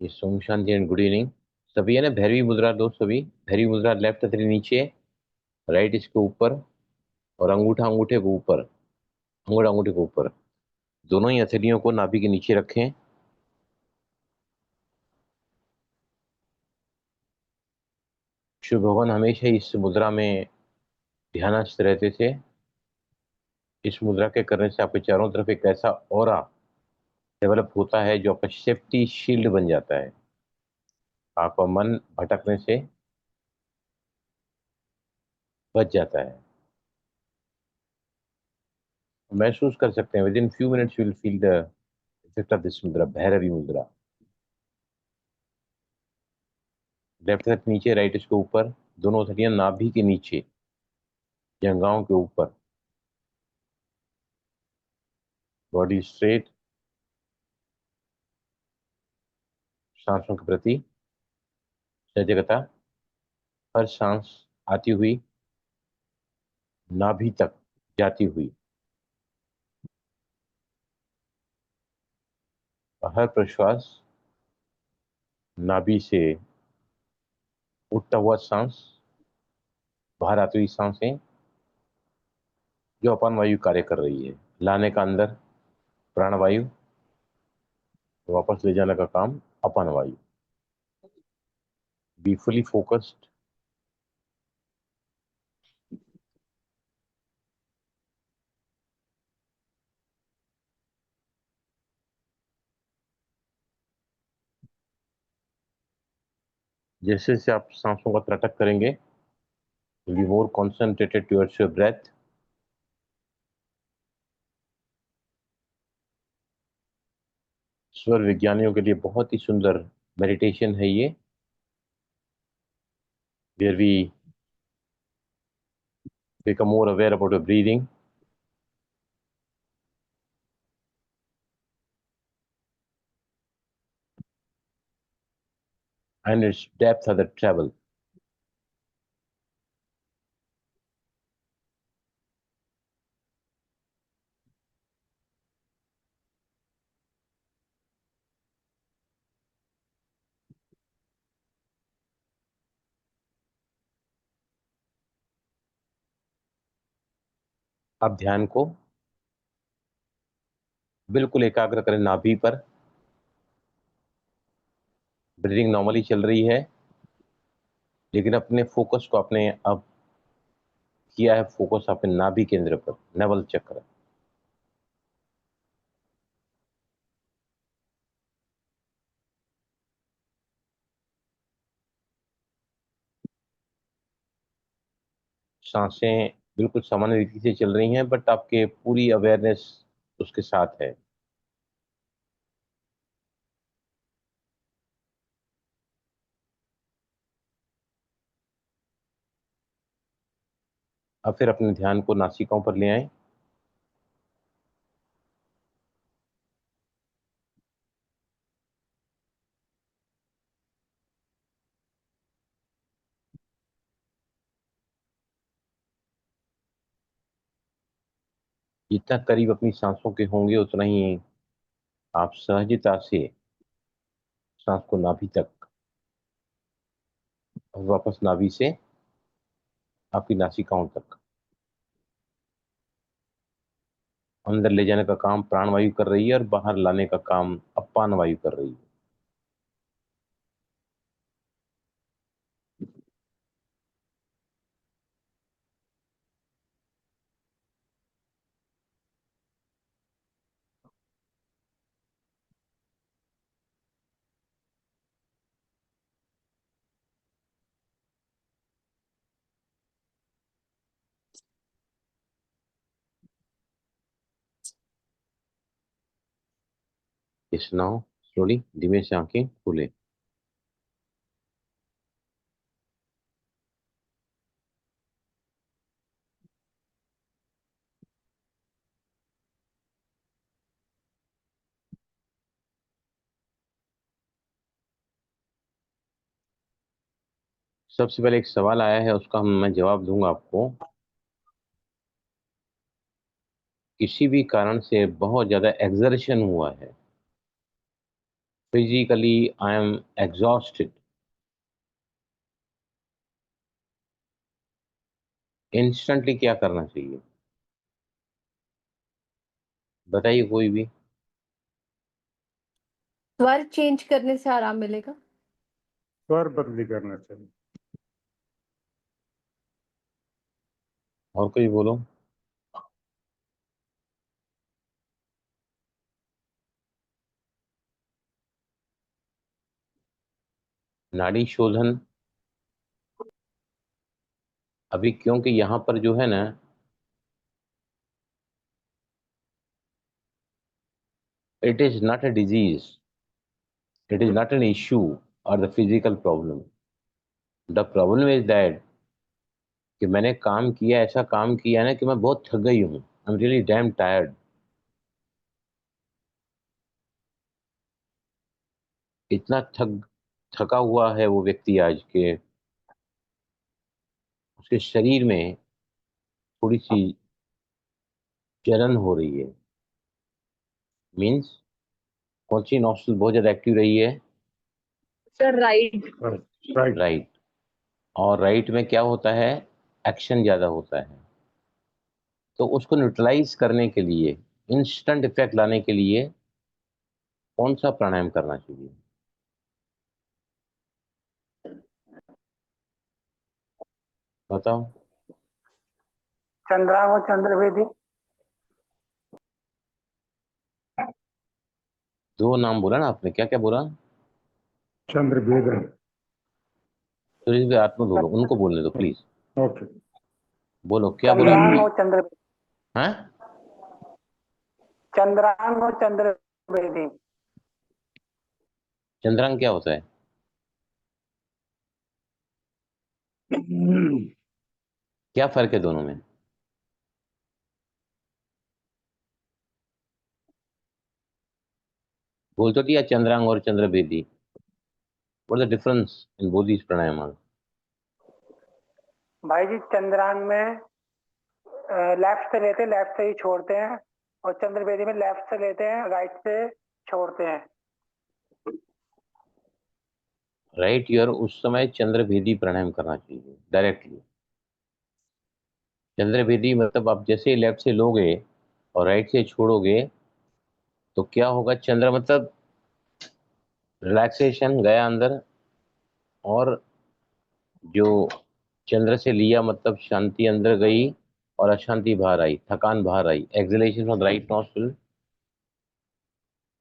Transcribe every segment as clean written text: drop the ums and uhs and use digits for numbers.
ये सोम शांति and good evening सभी है ना। भैरवी मुद्रा दो सभी। भैरवी मुद्रा लेफ्ट हथेली नीचे, राइट इसके ऊपर, और अंगूठा अंगूठे के ऊपर, अंगूठा अंगूठे के ऊपर। दोनों ही हथेलियों को नाभि के नीचे रखें। शिव भगवान हमेशा इस मुद्रा में ध्यानस्थ रहते थे। इस मुद्रा के करने से आपके चारों तरफ एक ऐसा ऑरा डेवलप होता है जो आपका सेफ्टी शील्ड बन जाता है। आपका मन भटकने से बच जाता है। महसूस कर सकते हैं, with in few minutes you will feel the effect of this मुद्रा, भैरवी मुद्रा। लेफ्ट हाथ नीचे, राइट इसके ऊपर, दोनों हथेलियां नाभि के नीचे, जंघाओं के ऊपर। Body straight. सांसों के प्रति सजगता। हर सांस आती हुई नाभि तक जाती हुई, और हर प्रश्वास नाभि से उठता हुआ सांस, बाहर आती हुई सांसें, जो अपान वायु कार्य कर रही है। लाने का अंदर प्राणवायु, वापस ले जाने का काम अपान वायु। Be fully focused. जैसे जैसे आप सांसों का त्रटक करेंगे, be more concentrated towards your breath. स्वर विज्ञानियों के लिए बहुत ही सुंदर मेडिटेशन है ये, where we become more aware about your breathing and its depth of the travel. आप ध्यान को बिल्कुल एकाग्र करें नाभि पर। ब्रीदिंग नॉर्मली चल रही है, लेकिन अपने फोकस को आपने अब किया है, फोकस अपने नाभि केंद्र पर, नवल चक्र। सांसें बिल्कुल सामान्य रीति से चल रही हैं, बट आपके पूरी अवेयरनेस उसके साथ है। अब फिर अपने ध्यान को नासिकाओं पर ले आए। जितना करीब अपनी सांसों के होंगे, उतना ही आप सहजता से सांस को नाभि तक, और वापस नाभि से आपकी नासिकाओं तक, अंदर ले जाने का काम प्राणवायु कर रही है, और बाहर लाने का काम अपान वायु कर रही है। इस नाउ स्लोली, धीमे से आंखें खोले। सबसे पहले एक सवाल आया है, उसका मैं जवाब दूंगा आपको। किसी भी कारण से बहुत ज्यादा एक्सर्शन हुआ है, physically I am exhausted, instantly क्या करना चाहिए? बताइए कोई भी। स्वर चेंज करने से आराम मिलेगा। स्वर बदली करना चाहिए। और कोई बोलो। नाड़ी शोधन, अभी क्योंकि यहाँ पर जो है ना, it is not a disease, it is not an issue or the physical problem. The problem is that कि मैंने काम किया, ऐसा काम किया ना कि मैं बहुत थक गई हूँ। आई एम रियली डैम टायर्ड। इतना थका हुआ है वो व्यक्ति आज के, उसके शरीर में थोड़ी सी जलन हो रही है। मीन्स कौन सी नॉस्ट्रल बहुत ज्यादा एक्टिव रही है? Sir right. राइट। राइट। और राइट में क्या होता है? एक्शन ज्यादा होता है। तो उसको न्यूट्रलाइज करने के लिए, इंस्टेंट इफेक्ट लाने के लिए कौन सा प्राणायाम करना चाहिए? बताओ। चंद्रांग और चंद्रवेदी। दो नाम बोला ना आपने, क्या क्या बोला? चंद्र भेदन। सुरेश भाई आत्मा बोलो, उनको बोलने दो प्लीज। ओके। बोलो क्या बोला चंद्रांग आपने? और चंद्र हाँ? चंद्रांग और चंद्रवेदी। चंद्रांग क्या होता है? क्या फर्क है दोनों में? बोल तो दिया चंद्रांग और चंद्रवेदी। What the difference in both these pranayama? भाई जी चंद्रांग में लेफ्ट से लेते लेफ्ट से ही छोड़ते हैं, और चंद्रवेदी में लेफ्ट से लेते हैं राइट से छोड़ते हैं। राइट ईयर उस समय चंद्रभेदी प्राणायाम करना चाहिए डायरेक्टली। चंद्रभेदी मतलब आप जैसे लेफ्ट से लोगे और राइट से छोड़ोगे तो क्या होगा? चंद्र मतलब रिलैक्सेशन गया अंदर, और जो चंद्र से लिया मतलब शांति अंदर गई और अशांति बाहर आई, थकान बाहर आई। Exhalation from the right nostril,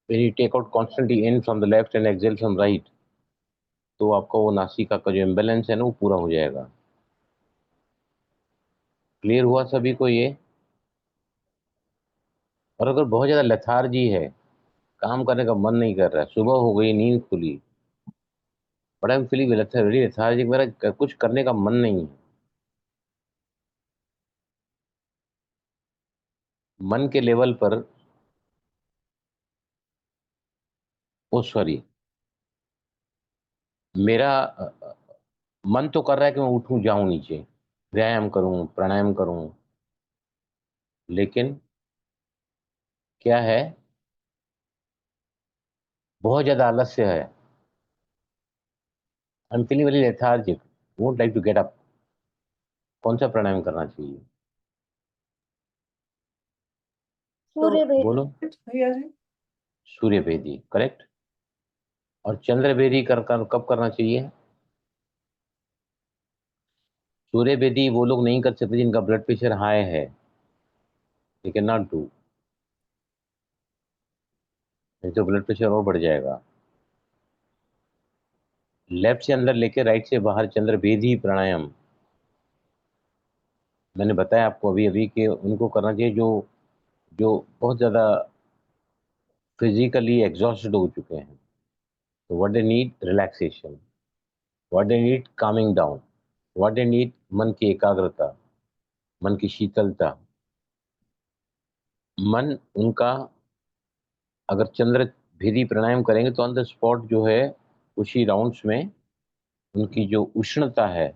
when you take out constantly in from the left and exhale from right, तो आपका वो नासिका का जो इम्बैलेंस है ना वो पूरा हो जाएगा। क्लियर हुआ सभी को ये? और अगर बहुत ज्यादा लेथार्जी है, काम करने का मन नहीं कर रहा है, सुबह हो गई नींद खुली, but I am feeling very lethargic, मेरा कुछ करने का मन नहीं है, मन के लेवल पर, ओ सॉरी, मेरा मन तो कर रहा है कि मैं उठूं जाऊं नीचे, व्यायाम करूं, प्राणायाम करूं, लेकिन क्या है, बहुत ज्यादा आलस्य है। I am feeling very lethargic, won't like to get up. कौन सा प्राणायाम करना चाहिए? सूर्य बोलो। भैया जी सूर्य भेदी, करेक्ट। और चंद्र भेदी कब करना चाहिए? सूर्य भेदी वो लोग नहीं कर सकते जिनका ब्लड प्रेशर हाई है, दे कैन नॉट डू, नहीं तो ब्लड प्रेशर और बढ़ जाएगा। लेफ्ट से अंदर लेके राइट से बाहर चंद्र भेदी प्राणायाम मैंने बताया आपको अभी अभी कि उनको करना चाहिए जो जो बहुत ज़्यादा फिजिकली एग्जॉस्टेड हो चुके हैं। तो what they need? Relaxation. What they need? Kameng down. What they need? मन की एकाग्रता, मन की शीतलता। मन उनका, अगर चंद्र भेदी प्राणायाम करेंगे तो ऑन द स्पॉट जो है उसी राउंड्स में उनकी जो उष्णता है,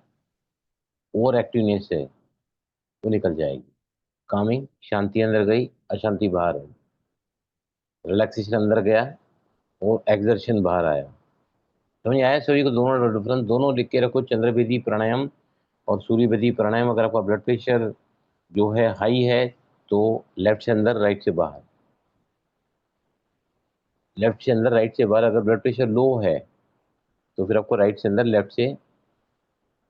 ओवर एक्टिवनेस है, वो निकल जाएगी। कामिंग, शांति अंदर गई, अशांति बाहर आई। रिलैक्सेशन अंदर गया, और एक्सर्शन बाहर आया। समझ आया सभी को? दोनों डिफरेंस दोनों लिख के रखो, चंद्रवेदी प्राणायाम और सूर्यवेदी प्राणायाम। अगर आपका ब्लड प्रेशर जो है हाई है तो लेफ्ट से अंदर राइट से बाहर, लेफ्ट से अंदर राइट से बाहर। अगर ब्लड प्रेशर लो है तो फिर आपको राइट से अंदर लेफ्ट से।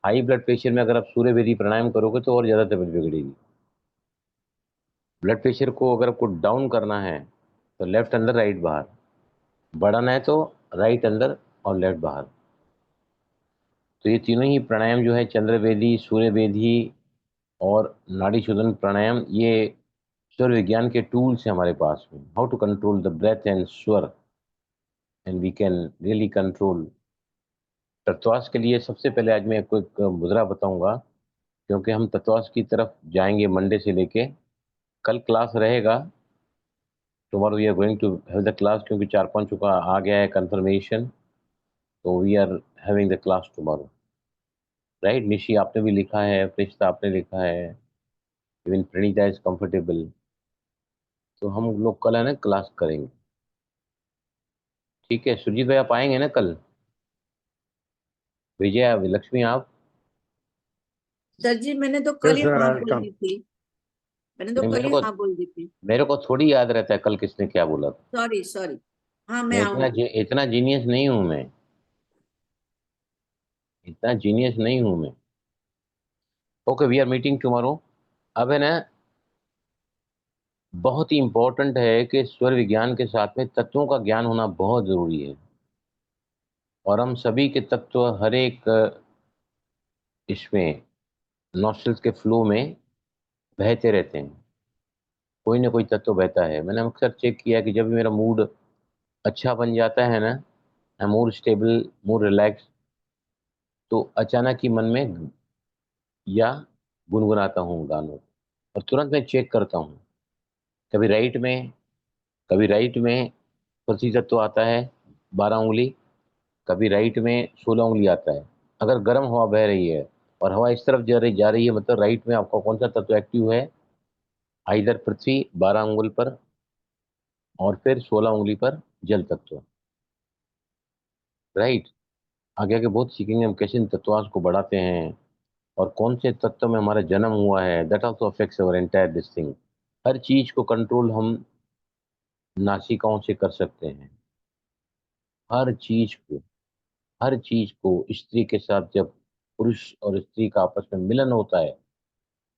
हाई ब्लड प्रेशर में अगर आप सूर्यवेदी प्राणायाम करोगे तो और ज़्यादा तबीयत बिगड़ेगी। ब्लड प्रेशर को अगर आपको डाउन करना है तो लेफ्ट अंदर राइट बाहर, बढ़ाना है तो राइट अंदर और लेफ्ट बाहर। तो ये तीनों ही प्राणायाम जो है, चंद्रवेदी, सूर्यवेदी और नाड़ी शोधन प्राणायाम, ये स्वर विज्ञान के टूल्स हैं हमारे पास में। How to control the breath and swar, and we can really control. तत्वास के लिए सबसे पहले आज मैं आपको एक मुद्रा बताऊंगा, क्योंकि हम तत्वास की तरफ जाएंगे मंडे से लेके। कल क्लास रहेगा, tomorrow we are going to have the class, क्योंकि 4-5 का आ गया है कंफर्मेशन, तो we are having the class tomorrow. Right Nishi, आपने भी लिखा है, प्रिश्ता आपने लिखा है, इवन प्रणीता इज कंफर्टेबल। तो हम लोग कल है ना क्लास करेंगे, ठीक है? सुरजीत भाई आप आएंगे ना कल? विजय, लक्ष्मी, आप? सर जी मैंने तो कल Yes, ही sir, हाँ I'll बोल come. दी थी। मैंने तो नहीं, कल ही हाँ बोल दी थी। मेरे को थोड़ी याद रहता है कल किसने क्या बोला था। Sorry sorry. हाँ मैं मैं आऊंगी। इतना जीनियस नहीं हूं मैं, इतना जीनियस नहीं हूं मैं। Okay, we are meeting tomorrow. अब है ना, बहुत ही इंपॉर्टेंट है कि स्वर विज्ञान के साथ में तत्वों का ज्ञान होना बहुत जरूरी है। और हम सभी के तत्व हर एक इसमें नॉस्ट्रल्स के फ्लो में बहते रहते हैं। कोई ना कोई तत्व बहता है। मैंने अक्सर चेक किया कि जब भी मेरा मूड अच्छा बन जाता है ना, आई मोर स्टेबल, मोर रिलैक्स, तो अचानक ही मन में या गुनगुनाता हूँ गानों को, और तुरंत मैं चेक करता हूँ। कभी राइट में पृथ्वी तत्व आता है 12 उंगली, कभी राइट में 16 उंगली आता है। अगर गर्म हवा बह रही है और हवा इस तरफ जा रही है, मतलब राइट में आपका कौन सा तत्व एक्टिव है? आइदर पृथ्वी 12 उंगल पर, और फिर 16 उंगली पर जल तत्व। राइट। आगे आगे बहुत सीखेंगे हम कैसे इन तत्वांश को बढ़ाते हैं, और कौन से तत्व में हमारा जन्म हुआ है। That also affects our entire this thing. हर चीज को कंट्रोल हम नासिकाओं से कर सकते हैं। हर चीज को, हर चीज को। स्त्री के साथ जब पुरुष और स्त्री का आपस में मिलन होता है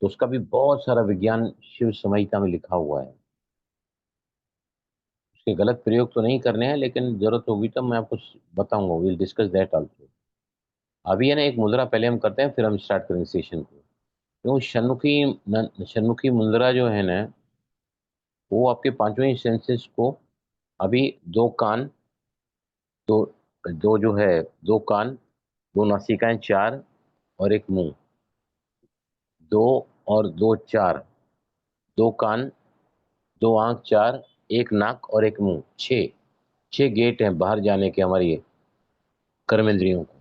तो उसका भी बहुत सारा विज्ञान शिव संहिता में लिखा हुआ है। उसके गलत प्रयोग तो नहीं करने हैं, लेकिन जरूरत होगी तब मैं आपको बताऊंगा। Will discuss that also. अभी है ना एक मुद्रा पहले हम करते हैं, फिर हम स्टार्ट करेंगे सेशन को। क्योंकि षण्मुखी मुद्रा जो है ना, वो आपके पांचों ही सेंसेस को, अभी दो कान, दो दो जो है, दो कान, दो नासिकाएं, चार, और एक मुंह। दो और दो, चार। दो कान, दो आंख, चार, एक नाक और एक मुंह, छः। छः गेट हैं बाहर जाने के हमारी कर्मेंद्रियों को।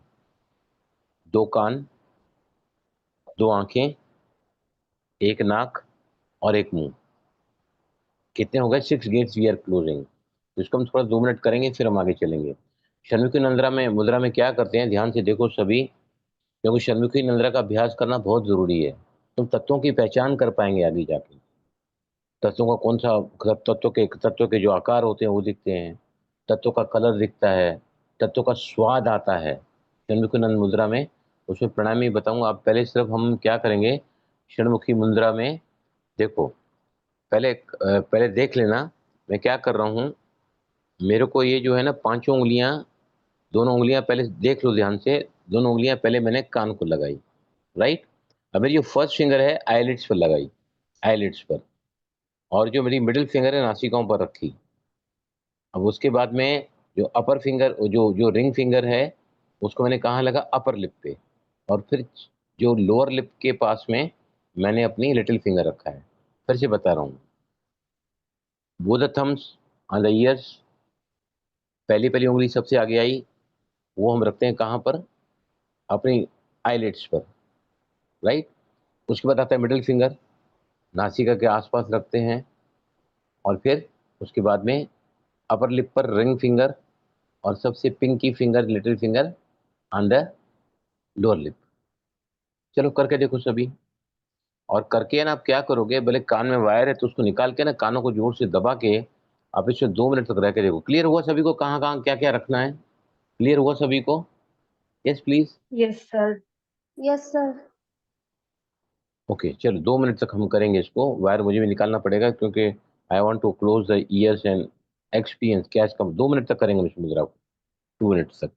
दो कान, दो आंखें, एक नाक और एक मुंह। कितने हो गए? 6 गेट्स वी आर क्लोजिंग। तो इसको हम थोड़ा 2 मिनट करेंगे, फिर हम आगे चलेंगे। षण्मुखी मुद्रा में क्या करते हैं, ध्यान से देखो सभी, क्योंकि षण्मुखी मुद्रा का अभ्यास करना बहुत जरूरी है। तुम तत्वों की पहचान कर पाएंगे आगे जाके। तत्वों का कौन सा, तत्वों के जो आकार होते हैं वो दिखते हैं, तत्वों का कलर दिखता है, तत्वों का स्वाद आता है षण्मुखी मुद्रा में। उसमें प्राणायाम ही बताऊंगा। आप पहले सिर्फ हम क्या करेंगे षण्मुखी मुद्रा में, देखो पहले देख लेना मैं क्या कर रहा हूँ। मेरे को ये जो है ना, पांचों उंगलियां, दोनों उंगलियां पहले देख लो ध्यान से। दोनों उंगलियां पहले मैंने कान को लगाई, राइट। अब मेरी जो फर्स्ट फिंगर है आईलिड्स पर लगाई, आईलिड्स पर, और जो मेरी मिडिल फिंगर है नासिकाओं पर रखी। अब उसके बाद में जो अपर फिंगर, जो जो रिंग फिंगर है, उसको मैंने कहाँ लगा? अपर लिप पे। और फिर जो लोअर लिप के पास में मैंने अपनी लिटिल फिंगर रखा है। फिर से बता रहा हूँ, both the thumbs on the years. पहली पहली उंगली सबसे आगे आई, वो हम रखते हैं कहाँ पर? अपनी आईलिड्स पर, राइट। उसके बाद आता है मिडिल फिंगर, नासिका के आसपास रखते हैं। और फिर उसके बाद में अपर लिप पर रिंग फिंगर, और सबसे pinky finger, little finger on the lower lip. चलो करके देखो सभी। और करके ना आप क्या करोगे, भले कान में वायर है तो उसको निकाल के ना कानों को जोर से दबा के आप इसमें 2 मिनट तक रह के देखो। क्लियर हुआ सभी को कहाँ कहाँ क्या क्या रखना है? क्लियर हुआ सभी को? Yes please. Yes sir. Yes sir. Okay चलो 2 मिनट तक हम करेंगे इसको। वायर मुझे भी निकालना पड़ेगा क्योंकि I want to close the ears and experience. क्या इसका 2 मिनट तक करेंगे हम इस मुद्रा को, 2 मिनट तक।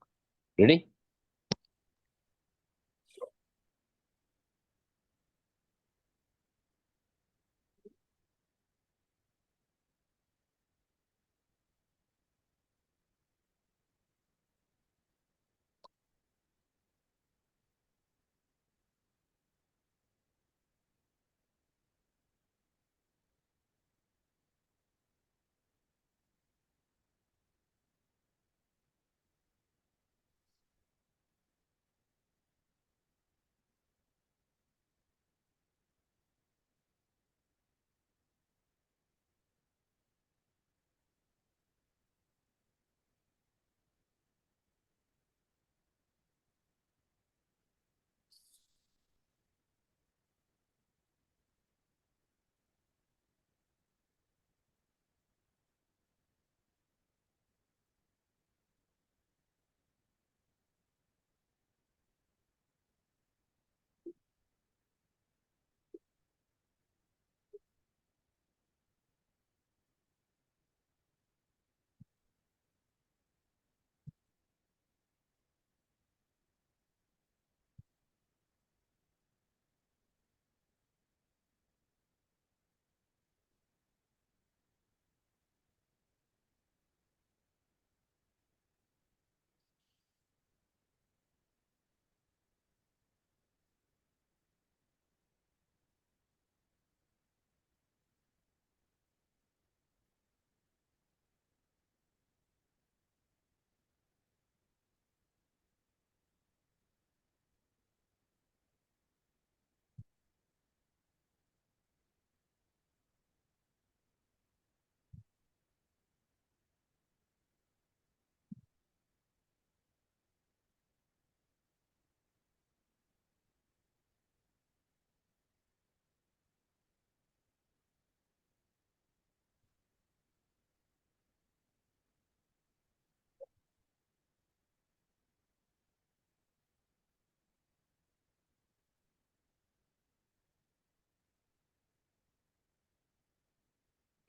रेडी?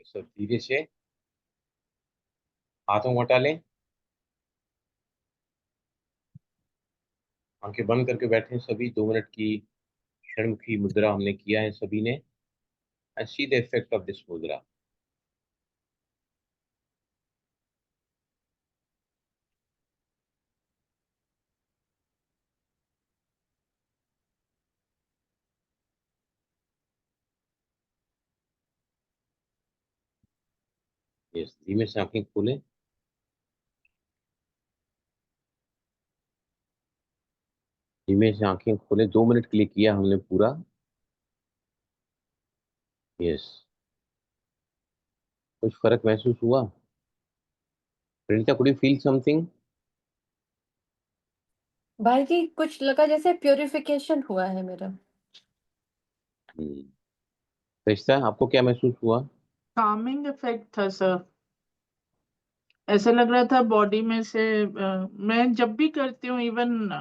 सब धीरे से हाथों को हटा लें, आंखें बंद करके बैठे हैं सभी। 2 मिनट की क्षणमुखी मुद्रा हमने किया है सभी ने। I see the effect of this mudra. Yes, धीमे से आंखें खोलें। धीमे से आंखें खोलें। 2 मिनट के लिए किया हमने पूरा। यस, कुछ फर्क महसूस हुआ? Pranita, could you feel something? भाई जी कुछ लगा जैसे प्योरिफिकेशन हुआ है मेरा। रिश्ता, आपको क्या महसूस हुआ? कामिंग इफेक्ट था सर। ऐसा लग रहा था बॉडी में से मैं जब भी करती हूँ, इवन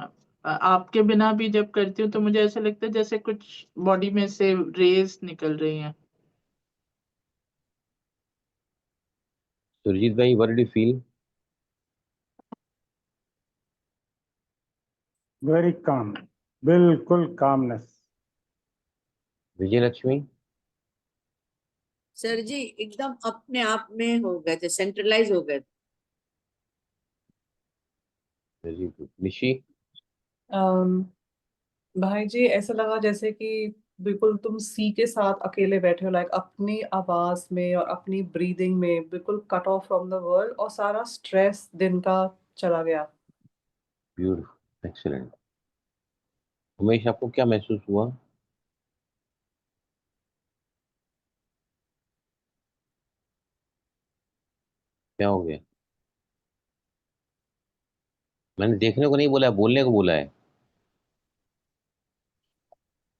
आपके बिना भी जब करती हूँ, तो मुझे ऐसा लगता है जैसे कुछ बॉडी में से रेज निकल रही हैं। सुरजीत भाई, what did you feel? Very calm, बिल्कुल कामनेस। विजय लक्ष्मी? सर जी एकदम अपने आप में हो गए थे, सेंट्रलाइज हो गए थे। Very good. निशी? अम, भाई जी ऐसा लगा जैसे कि बिल्कुल तुम सी के साथ अकेले बैठे हो, लाइक अपनी आवाज में और अपनी ब्रीदिंग में बिल्कुल cut off from the world, और सारा स्ट्रेस दिन का चला गया। Beautiful, excellent. उमेश, आपको क्या महसूस हुआ? क्या हो गया? मैंने देखने को नहीं बोला है, बोलने को बोला है।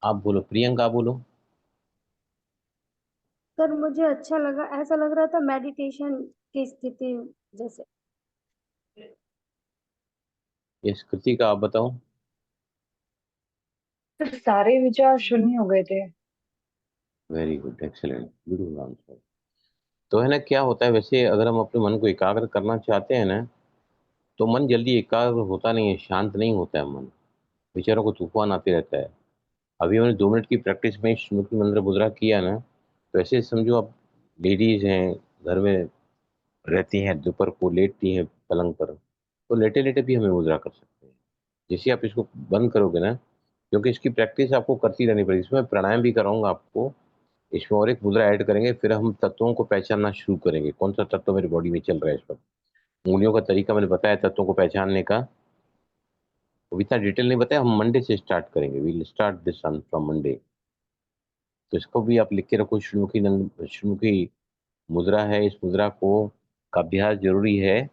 आप बोलो प्रियंका, आप बोलो। सर मुझे अच्छा लगा, ऐसा लग रहा था मेडिटेशन की स्थिति जैसे। ये कृति का आप बताओ। सारे विचार शून्य हो गए थे। Very good, excellent, beautiful answer. तो है ना, क्या होता है वैसे, अगर हम अपने मन को एकाग्र करना चाहते हैं ना, तो मन जल्दी एकाग्र होता नहीं है, शांत नहीं होता है मन, विचारों को तूफान आते रहता है। अभी मैंने 2 मिनट की प्रैक्टिस में स्मृति मंत्र मुद्रा किया ना, तो ऐसे समझो आप लेडीज हैं, घर में रहती हैं, दोपहर को लेटती हैं पलंग पर, तो लेटे लेटे भी हमें मुद्रा कर सकते हैं। जैसे आप इसको बंद करोगे ना, क्योंकि इसकी प्रैक्टिस आपको करती रहनी पड़ेगी। इसमें प्राणायाम भी कराऊंगा आपको, इसमें और एक मुद्रा ऐड करेंगे, फिर हम तत्वों को पहचानना शुरू करेंगे, कौन सा तत्व मेरी बॉडी में चल रहा है इस वक्त। उंगलियों का तरीका मैंने बताया तत्वों को पहचानने का, वो इतना डिटेल नहीं बताया, हम मंडे से स्टार्ट करेंगे, we will start this from Monday. तो इसको भी आप लिख के रखो, श्रीमुखी मुद्रा है, इस मुद्रा को का अभ्यास जरूरी है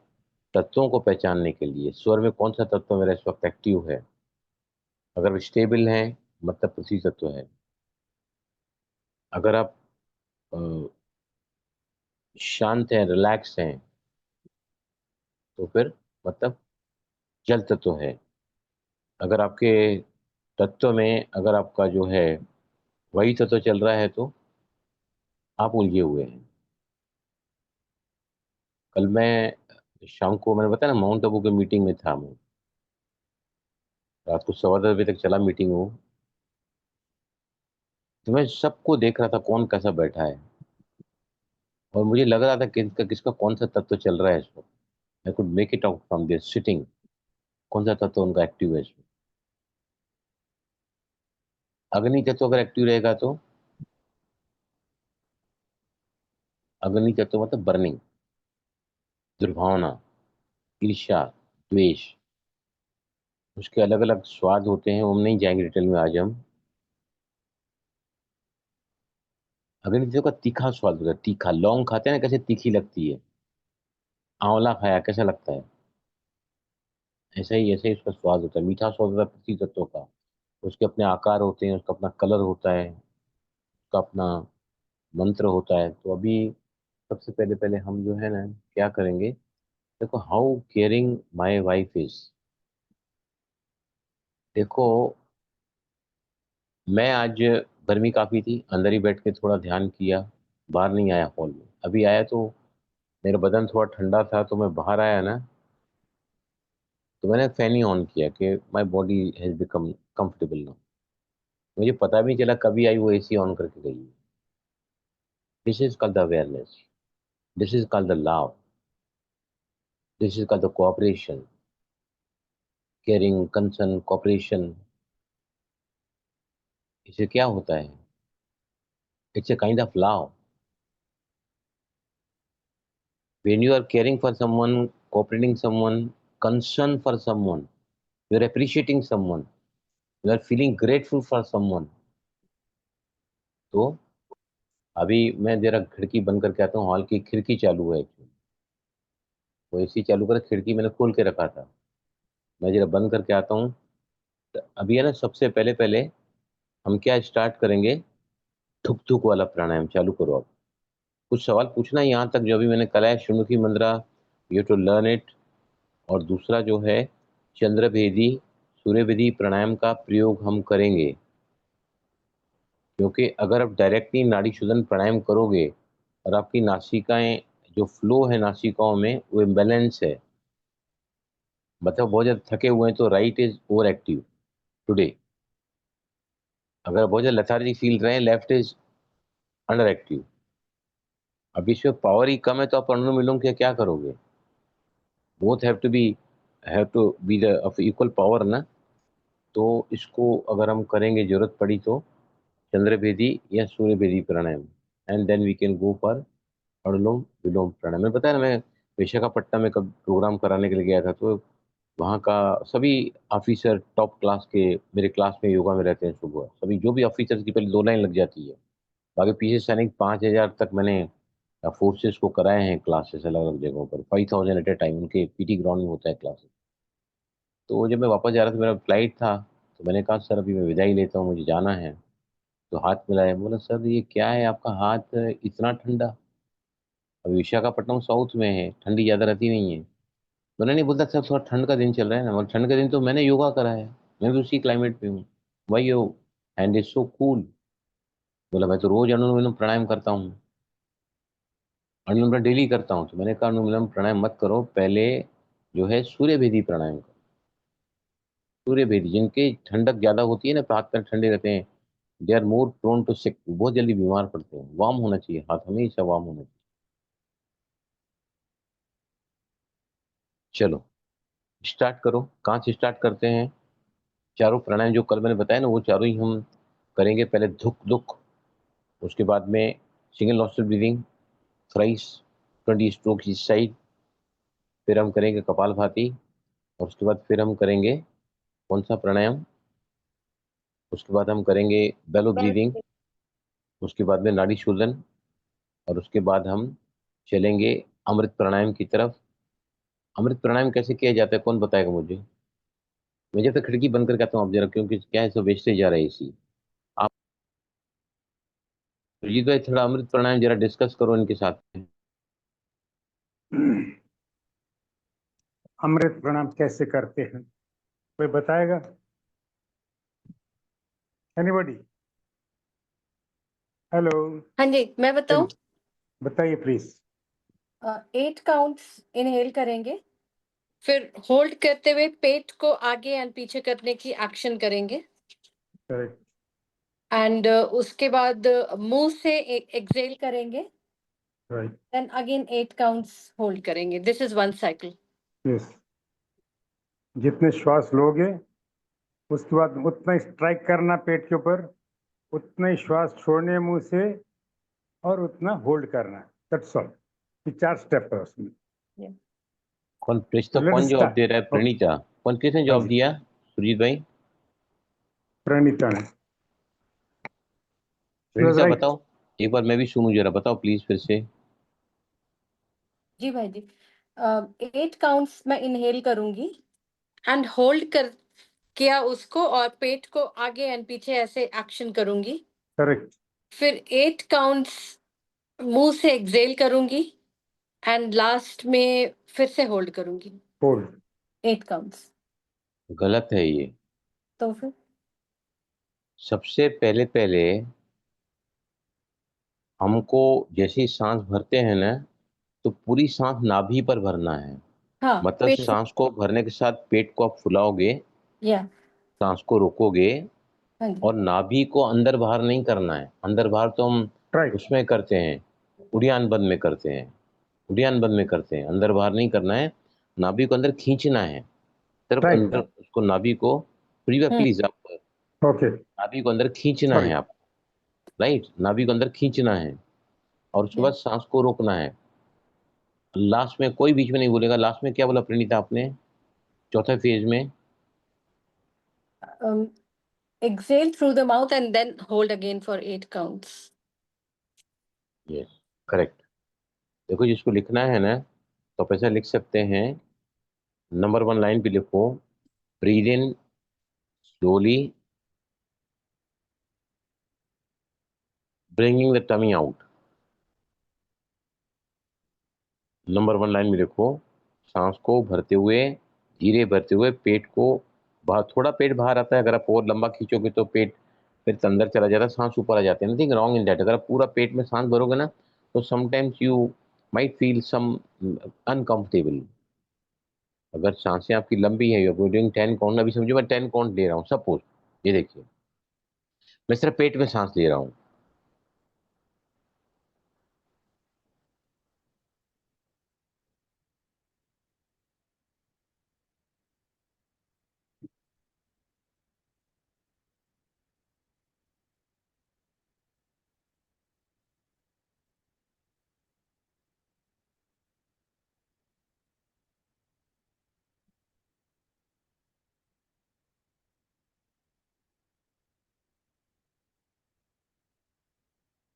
तत्वों को पहचानने के लिए। स्वर में कौन सा तत्व मेरा इस वक्त एक्टिव है, अगर स्टेबल है मतलब पृथ्वी तत्व है, अगर आप अ, शांत हैं, रिलैक्स हैं, तो फिर मतलब जल तत्व है। अगर आपके तत्व में अगर आपका जो है वही तत्व चल रहा है, तो आप उलझे हुए हैं। कल मैं शाम को, मैंने बताया ना, माउंट आबू के मीटिंग में था मैं, रात को 10:15 बजे तक चला मीटिंग वो। तो मैं सबको देख रहा था कौन कैसा बैठा है, और मुझे लग रहा था किसका किसका कौन सा तत्व चल रहा है इस वक्त। I could make it out from there sitting, कौन सा तत्व उनका एक्टिव है इसमें। अग्नि तत्व अगर एक्टिव रहेगा तो, अग्नि तत्व मतलब बर्निंग, दुर्भावना, ईर्ष्या, द्वेष, उसके अलग अलग स्वाद होते हैं, वो हम नहीं जाएंगे डिटेल में आज हम। अग्नि तत्व का तीखा स्वाद होता है, तीखा, लौंग खाते हैं ना कैसे तीखी लगती है, आंवला खाया कैसा लगता है, ऐसे ही उसका स्वाद होता है, मीठा स्वाद होता है पृथ्वी तत्व का। उसके अपने आकार होते हैं, उसका अपना कलर होता है, उसका अपना मंत्र होता है। तो अभी सबसे पहले पहले हम जो है ना क्या करेंगे, देखो how caring my wife is. देखो, मैं आज, गर्मी काफी थी, अंदर ही बैठ के थोड़ा ध्यान किया, बाहर नहीं आया हॉल में। अभी आया तो मेरा बदन थोड़ा ठंडा था, तो मैं बाहर आया ना, तो मैंने फैन ही ऑन किया कि my body has become comfortable now. मुझे पता भी नहीं चला कभी आई वो एसी ऑन करके गई। This is called the awareness, this is called the love, this is called the cooperation, caring, concern, cooperation. इससे क्या होता है, it's a kind of love. When you are caring for someone, cooperating someone, concern for someone, you are appreciating someone, you are feeling grateful for someone, तो अभी मैं जरा खिड़की बंद करके आता हूँ, हॉल की खिड़की चालू है, वो एसी चालू कर, खिड़की मैंने खोल के रखा था, मैं जरा बंद करके आता हूँ। तो अभी है ना, सबसे पहले पहले हम क्या स्टार्ट करेंगे, थुक थुक वाला प्राणायाम चालू करो आप। कुछ सवाल पूछना है यहाँ तक जो अभी मैंने कराया, श्रीमुखी मुद्रा, यू टू लर्न इट। और दूसरा जो है चंद्रभेदी सूर्यभेदी प्राणायाम का प्रयोग हम करेंगे, क्योंकि अगर आप डायरेक्टली नाड़ी शोधन प्राणायाम करोगे और आपकी नासिकाएं, जो फ्लो है नासिकाओं में वो इम्बैलेंस है, मतलब बहुत ज़्यादा थके हुए हैं, तो right is over active today. अगर बहुत ज़्यादा लेथार्जी फील रहे हैं, लेफ्ट इज अंडर एक्टिव। अब इसमें पावर ही कम है, तो आप अनुलोम विलोम के क्या करोगे, both have to be the of equal power ना। तो इसको अगर हम करेंगे, जरूरत पड़ी तो चंद्रभेदी या सूर्यभेदी प्राणायाम, and then we can go for anulom vilom pranayama. मैंने बताया ना, मैं विशाखापट्टनम में कब प्रोग्राम कराने के लिए गया था, तो वहाँ का सभी ऑफिसर टॉप क्लास के मेरे क्लास में योगा में रहते हैं सुबह, सभी जो भी ऑफिसर की पहले 2 लाइन लग जाती है। बाकी पीछे सैनिक 5,000 तक मैंने फोर्सेस को कराए हैं क्लासेस अलग अलग जगहों पर, 5,000 एट ए टाइम, उनके पीटी ग्राउंड में होता है क्लासेस। तो जब मैं वापस जा रहा था, मेरा फ्लाइट था, तो मैंने कहा सर अभी मैं विदाई लेता हूँ, मुझे जाना है। तो हाथ मिलाया, बोला सर ये क्या है आपका हाथ इतना ठंडा? अभी विशाखापट्टनम साउथ में है, ठंडी ज़्यादा रहती नहीं है। मैंने नहीं बोलता सर थोड़ा ठंड का दिन चल रहा है ना, मगर ठंड का दिन तो मैंने योगा करा है, मैं भी उसी क्लाइमेट पे हूँ। Why your hand is so cool. बोला मैं तो रोज अनुलोम विलोम प्राणायाम करता हूँ, अनुलोम विलोम डेली करता हूँ। तो मैंने कहा अनुलोम विलोम प्राणायाम मत करो, पहले जो है सूर्य भेदी प्राणायाम करो। सूर्य भेदी, जिनके ठंडक ज्यादा होती है ना, तो हाथ पैर ठंडे रहते हैं, they are more prone to sick, बहुत जल्दी बीमार पड़ते हैं। वार्म होना चाहिए हाथ, हमेशा वार्म होना चाहिए। चलो स्टार्ट करो। कहाँ से स्टार्ट करते हैं? चारों प्राणायाम जो कल मैंने बताया ना, वो चारों ही हम करेंगे। पहले धुक धुक, उसके बाद में single nostril breathing thrice 20 stroke इस साइड, फिर हम करेंगे कपालभाति, और उसके बाद फिर हम करेंगे कौन सा प्राणायाम, उसके बाद हम करेंगे बेलो ब्रीदिंग, उसके बाद में नाड़ी शूलन, और उसके बाद हम चलेंगे अमृत प्राणायाम की तरफ। अमृत प्राणायाम कैसे किया जाता है, कौन बताएगा मुझे? मैं जब तक खिड़की बंद करके आता हूँ आप जरा, क्योंकि क्या है सब वेस्टेज जा रहा है इसी। आप सुरजीत भाई थोड़ा अमृत प्राणायाम जरा डिस्कस करो इनके साथ में। अमृत प्रणाम कैसे करते हैं, कोई बताएगा? एनीबॉडी? हेलो, हाँ जी, मैं बताऊं? बताइए प्लीज। 8 काउंट्स इनहेल करेंगे, फिर होल्ड करते हुए पेट को आगे एंड पीछे करने की एक्शन करेंगे, करेक्ट। एंड उसके बाद मुंह से एक्सेल करेंगे, right. Then again 8 counts hold करेंगे। This is one cycle. Yes, जितने श्वास लोगे उसके बाद उतना स्ट्राइक करना पेट के ऊपर, उतना ही श्वास छोड़ने मुंह से, और उतना होल्ड करना। That's all. ये 4 स्टेप है उसमें। कौन प्रेस, तो लेट कौन अस जवाब स्टार्ट। दे रहा है? ओके, प्रणीता। कौन, किसने हाँ जवाब जी, दिया? सुरजीत भाई? प्रणीता ने। She was Pranita right. बताओ, एक बार मैं भी सुनूं जरा, बताओ प्लीज फिर से। जी भाई जी। 8 काउंट्स मैं इनहेल करूंगी एंड होल्ड कर किया उसको, और पेट को आगे एंड पीछे ऐसे एक्शन करूंगी। करेक्ट। फिर 8 काउंट्स मुंह से एक्सेल करूंगी, एंड लास्ट में फिर से होल्ड करूंगी। होल्ड। 8 काउंट्स। गलत है ये। तो फिर सबसे पहले पहले हमको जैसे ही सांस भरते हैं ना, तो पूरी सांस नाभि पर भरना है। हाँ, मतलब पेट से। सांस को भरने के साथ पेट को आप फुलाओगे, या सांस को रोकोगे, हाँ जी। और नाभि को अंदर बाहर नहीं करना है। अंदर बाहर तो हम राइट। उसमें करते हैं, उड़ियान बंद में करते हैं, उड़ियान बंद में करते हैं, अंदर बाहर नहीं करना है। नाभि को अंदर खींचना है, सिर्फ राइट। अंदर उसको नाभि को, प्लीज हम्म। प्लीज आप ओके, नाभि को अंदर खींचना सॉरी। है आप, राइट, नाभि को अंदर खींचना है, और उसके या बाद सांस को रोकना है। लास्ट में कोई बीच में नहीं बोलेगा। लास्ट में क्या बोला प्रणीता आपने, चौथे फेज में? exhale through the mouth and then hold again for 8 counts. Yes, correct. देखो जिसको लिखना है ना, तो आप ऐसा लिख सकते हैं, नंबर 1 लाइन पे लिखो, breathe in slowly, bringing the tummy out. Number 1 line में लिखो, सांस को भरते हुए, धीरे भरते हुए, पेट को बाहर, थोड़ा पेट बाहर आता है, अगर आप और लंबा खींचोगे तो पेट फिर अंदर चला जाता है, सांस ऊपर आ जाती है। Nothing wrong in that. अगर आप पूरा पेट में सांस भरोगे ना, तो sometimes you might feel some uncomfortable. अगर सांसें आपकी लंबी है, यू डूइंग 10 काउंट, अभी समझो मैं 10 काउंट ले रहा हूँ सपोज, ये देखिए मैं सिर्फ पेट में सांस ले रहा हूँ।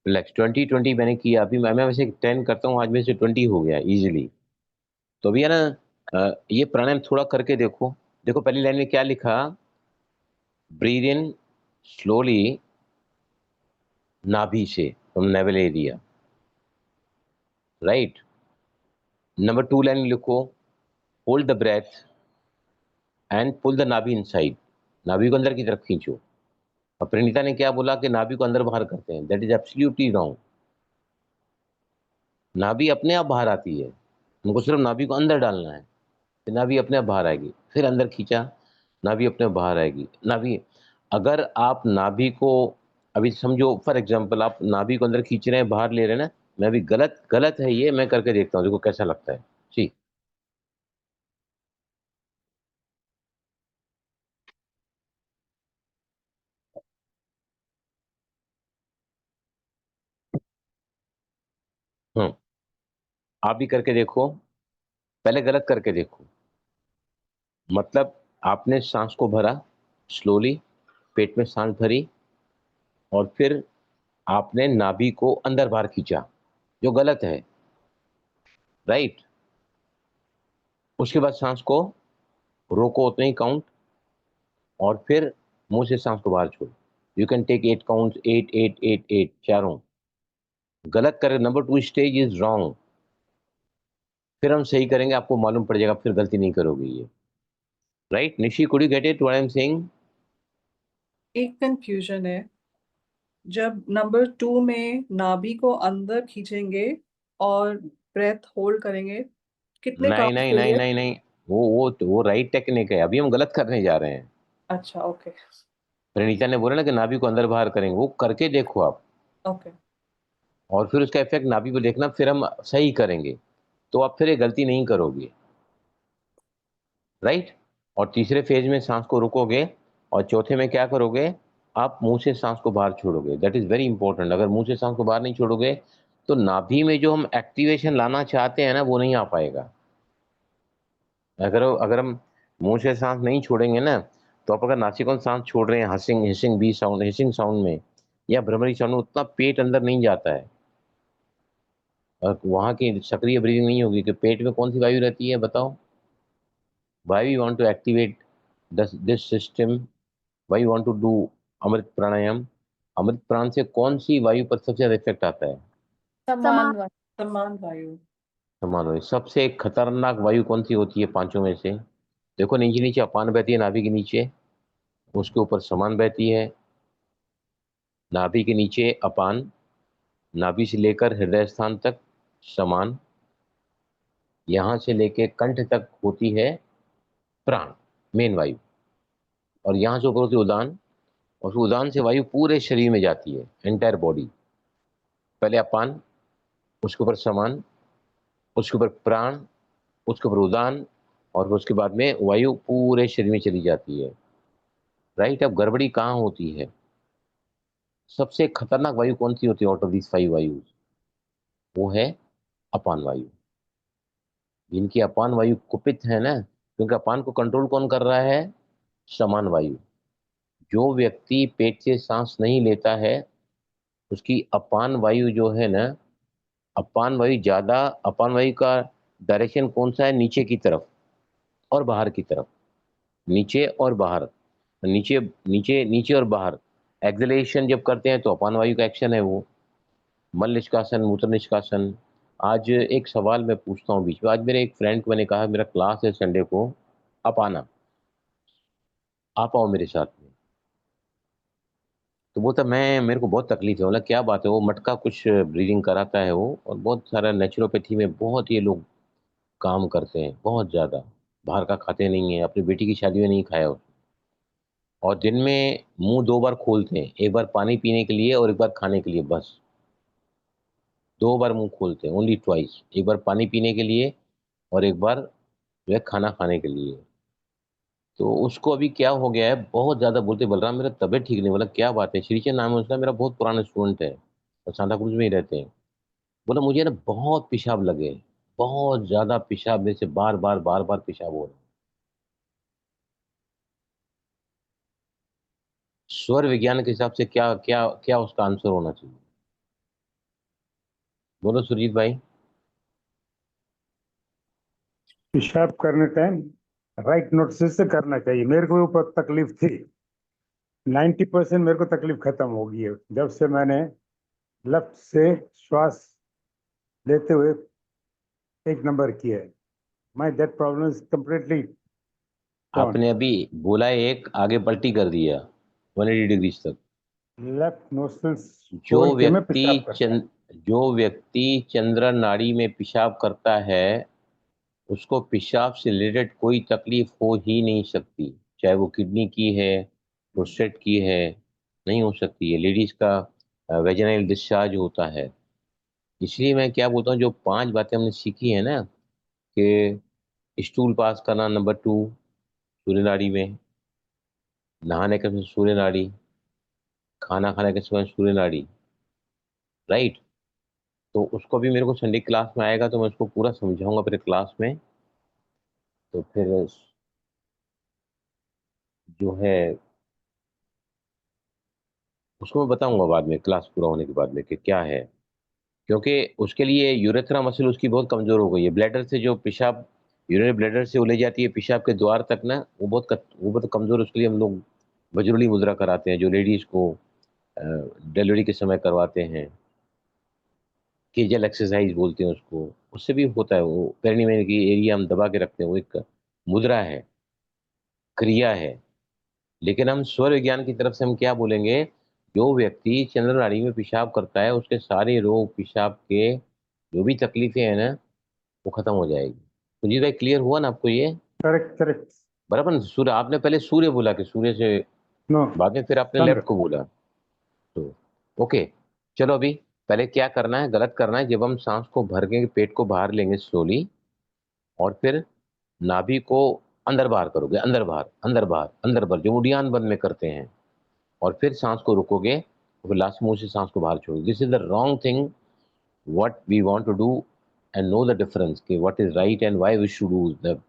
रिलैक्स, 20-20 मैंने किया। अभी मैं वैसे 10 करता हूँ, आज में से 20 हो गया इजीली। तो अभी है ना, ये प्राणायाम थोड़ा करके देखो, देखो पहली लाइन में क्या लिखा, ब्रीद इन स्लोली नाभि से, from navel area, right. Number 2 line लिखो, hold the breath and pull the nabhi inside, नाभि को अंदर की तरफ खींचो। और प्रणीता ने क्या बोला कि नाभि को अंदर बाहर करते हैं, दैट इज एब्सोल्युटली रॉन्ग। नाभि अपने आप बाहर आती है, हमको सिर्फ नाभि को अंदर डालना है, फिर नाभि अपने आप बाहर आएगी, फिर अंदर खींचा, नाभि अपने आप बाहर आएगी। नाभि, अगर आप नाभि को अभी समझो, फॉर एग्जांपल आप नाभि को अंदर खींच रहे हैं, बाहर ले रहे हैं ना, मैं अभी गलत गलत है ये, मैं करके देखता हूँ, देखो कैसा लगता है। जी, आप भी करके देखो, पहले गलत करके देखो। मतलब आपने सांस को भरा स्लोली, पेट में सांस भरी, और फिर आपने नाभि को अंदर बाहर खींचा, जो गलत है, राइट। उसके बाद सांस को रोको, उतने ही काउंट, और फिर मुंह से सांस को बाहर छोड़ो। यू कैन टेक 8 काउंट, 8 8 8 8, चारों गलत करें। नंबर 2 स्टेज इज रॉन्ग, फिर हम सही करेंगे, आपको मालूम पड़ जाएगा, फिर गलती नहीं करोगे ये, right. Nishi, could you get it what I am saying? एक कंफ्यूजन है, जब नंबर 2 में नाभि को अंदर खींचेंगे और ब्रेथ होल्ड करेंगे, कितने नहीं काउंट नहीं के नहीं लिए? नहीं नहीं, वो राइट टेक्निक है, अभी हम गलत करने जा रहे हैं। अच्छा, ओके प्रणीता ने बोला ना कि नाभि को अंदर बाहर करेंगे, वो करके देखो आप, ओके। और फिर उसका इफेक्ट नाभि पे देखना, फिर हम सही करेंगे, तो आप फिर ये गलती नहीं करोगे, राइट। और तीसरे फेज में सांस को रुकोगे, और चौथे में क्या करोगे, आप मुंह से सांस को बाहर छोड़ोगे, दैट इज वेरी इंपॉर्टेंट। अगर मुंह से सांस को बाहर नहीं छोड़ोगे तो नाभि में जो हम एक्टिवेशन लाना चाहते हैं ना, वो नहीं आ पाएगा। अगर हम मुंह से सांस नहीं छोड़ेंगे ना, तो आप अगर नासिकों से सांस छोड़ रहे हैं, हसिंग hissing bee sound, hissing sound में या भ्रमरी साउंड में, उतना पेट अंदर नहीं जाता है, और वहां की सक्रिय ब्रीदिंग नहीं होगी। कि पेट में कौन सी वायु रहती है बताओ? Why we want to activate this system? Why you want to do अमृत प्राणायाम? अमृत प्राण से कौन सी वायु पर सबसे ज्यादा इफेक्ट आता है? समान वाला। समान वायु। समान वायु। सबसे खतरनाक वायु कौन सी होती है पांचों में से? देखो, नीचे नीचे अपान बहती है नाभि के नीचे, उसके ऊपर समान बहती है, नाभि के नीचे अपान, नाभि से लेकर हृदय स्थान तक समान, यहां से लेकर कंठ तक होती है प्राण, मेन वायु, और यहां से ऊपर होती है उदान, और फिर उदान से वायु पूरे शरीर में जाती है, एंटायर बॉडी। पहले अपान, उसके ऊपर समान, उसके ऊपर प्राण, उसके ऊपर उदान, और उसके बाद में वायु पूरे शरीर में चली जाती है, राइट। अब गड़बड़ी कहाँ होती है? सबसे खतरनाक वायु कौन सी होती है आउट ऑफ दिस 5 वायु? वो है अपान वायु। जिनकी अपान वायु कुपित है ना, क्योंकि अपान को कंट्रोल कौन कर रहा है? समान वायु। जो व्यक्ति पेट से सांस नहीं लेता है, उसकी अपान वायु जो है ना, अपान वायु ज्यादा, अपान वायु का डायरेक्शन कौन सा है? नीचे की तरफ और बाहर की तरफ, नीचे और बाहर, नीचे नीचे नीचे और बाहर। एक्सलेशन जब करते हैं तो अपान वायु का एक्शन है वो। मल निष्कासन, मूत्र निष्कासन। आज एक सवाल मैं पूछता हूँ बीच में, आज मेरे एक फ्रेंड को मैंने कहा मेरा क्लास है संडे को, आप आना, आप आओ मेरे साथ में। तो वो तब मैं, मेरे को बहुत तकलीफ है, बोला क्या बात है? वो मटका कुछ ब्रीदिंग कराता है वो, और बहुत सारा नेचुरोपैथी में बहुत ये लोग काम करते हैं, बहुत ज़्यादा। बाहर का खाते नहीं है, अपनी बेटी की शादी में नहीं खाया उसने। और दिन में मुंह 2 बार खोलते हैं, एक बार पानी पीने के लिए और एक बार खाने के लिए, बस 2 बार मुंह खोलते हैं, ओनली ट्वाइस। एक बार पानी पीने के लिए और एक बार जो है खाना खाने के लिए। तो उसको अभी क्या हो गया है, बहुत ज़्यादा बोलते, बलराम मेरा तबीयत ठीक नहीं। बोला क्या बात है? श्रीचंद नाम है उसका, मेरा बहुत पुराना स्टूडेंट है, और सांता क्रूज में ही रहते हैं। बोला मुझे ना बहुत पेशाब लगे, बहुत ज़्यादा पेशाब, मेरे से बार बार बार बार पेशाब हो रहा है। स्वर विज्ञान के हिसाब से क्या क्या क्या उसका आंसर होना चाहिए? बोलो सुरजीत भाई। पेशाब करने टाइम राइट नोट से करना चाहिए। मेरे को ऊपर तकलीफ थी, 90% मेरे को तकलीफ खत्म हो गई है जब से मैंने लेफ्ट से श्वास लेते हुए 1 नंबर किया है। My that problem is completely आपने अभी बोला एक आगे पलटी कर दिया 180 डिग्री तक। लेफ्ट नोस्ट्रल्स छोड़ के मैं पेशाब करता हूं। जो व्यक्ति चंद्र नाड़ी में पेशाब करता है उसको पेशाब से रिलेटेड कोई तकलीफ हो ही नहीं सकती, चाहे वो किडनी की है, प्रोस्टेट की है, नहीं हो सकती है। लेडीज का वेजिनल डिस्चार्ज होता है। इसलिए मैं क्या बोलता हूँ, जो 5 बातें हमने सीखी है ना, कि स्टूल पास करना नंबर 2 सूर्य नाड़ी में, नहाने के समय सूर्य नाड़ी, खाना खाने के समय सूर्य नाड़ी, राइट। तो उसको भी मेरे को संडे क्लास में आएगा तो मैं उसको पूरा समझाऊंगा फिर क्लास में। तो फिर जो है उसको मैं बताऊंगा बाद में, क्लास पूरा होने के बाद में, कि क्या है। क्योंकि उसके लिए यूरेथ्रा मसल उसकी बहुत कमजोर हो गई है। ब्लैडर से जो पेशाब, यूरिनरी ब्लैडर से वो ले जाती है पेशाब के द्वार तक ना, वो बहुत कमजोर। उसके लिए हम लोग बजरूली मुद्रा कराते हैं, जो लेडीज को डिलीवरी के समय करवाते हैं। केजल एक्सरसाइज बोलते हैं उसको, उससे भी होता है। वो पेरिनियम की एरिया हम दबा के रखते हैं, वो एक मुद्रा है, क्रिया है। लेकिन हम स्वर विज्ञान की तरफ से हम क्या बोलेंगे, जो व्यक्ति चंद्र नाड़ी में पेशाब करता है उसके सारे रोग, पेशाब के जो भी तकलीफें हैं ना, वो खत्म हो जाएगी। तो जी भाई, क्लियर हुआ ना आपको ये? Correct correct. बराबर ना? सूर्य, आपने पहले सूर्य बोला कि सूर्य से, नो, बाद में फिर आपने चंद्र। लेफ्ट को बोला। तो ओके, चलो अभी पहले क्या करना है, गलत करना है, जब हम सांस को भर के पेट को बाहर लेंगे स्लोली, और फिर नाभि को अंदर बाहर करोगे, अंदर बाहर, अंदर बाहर, अंदर बाहर, जो उड़ियान बंद में करते हैं, और फिर सांस को रुकोगे, और फिर लास्ट मुंह से सांस को बाहर छोड़ोगे। This is the wrong thing what we want to do, and know the difference कि what is right and why we should do the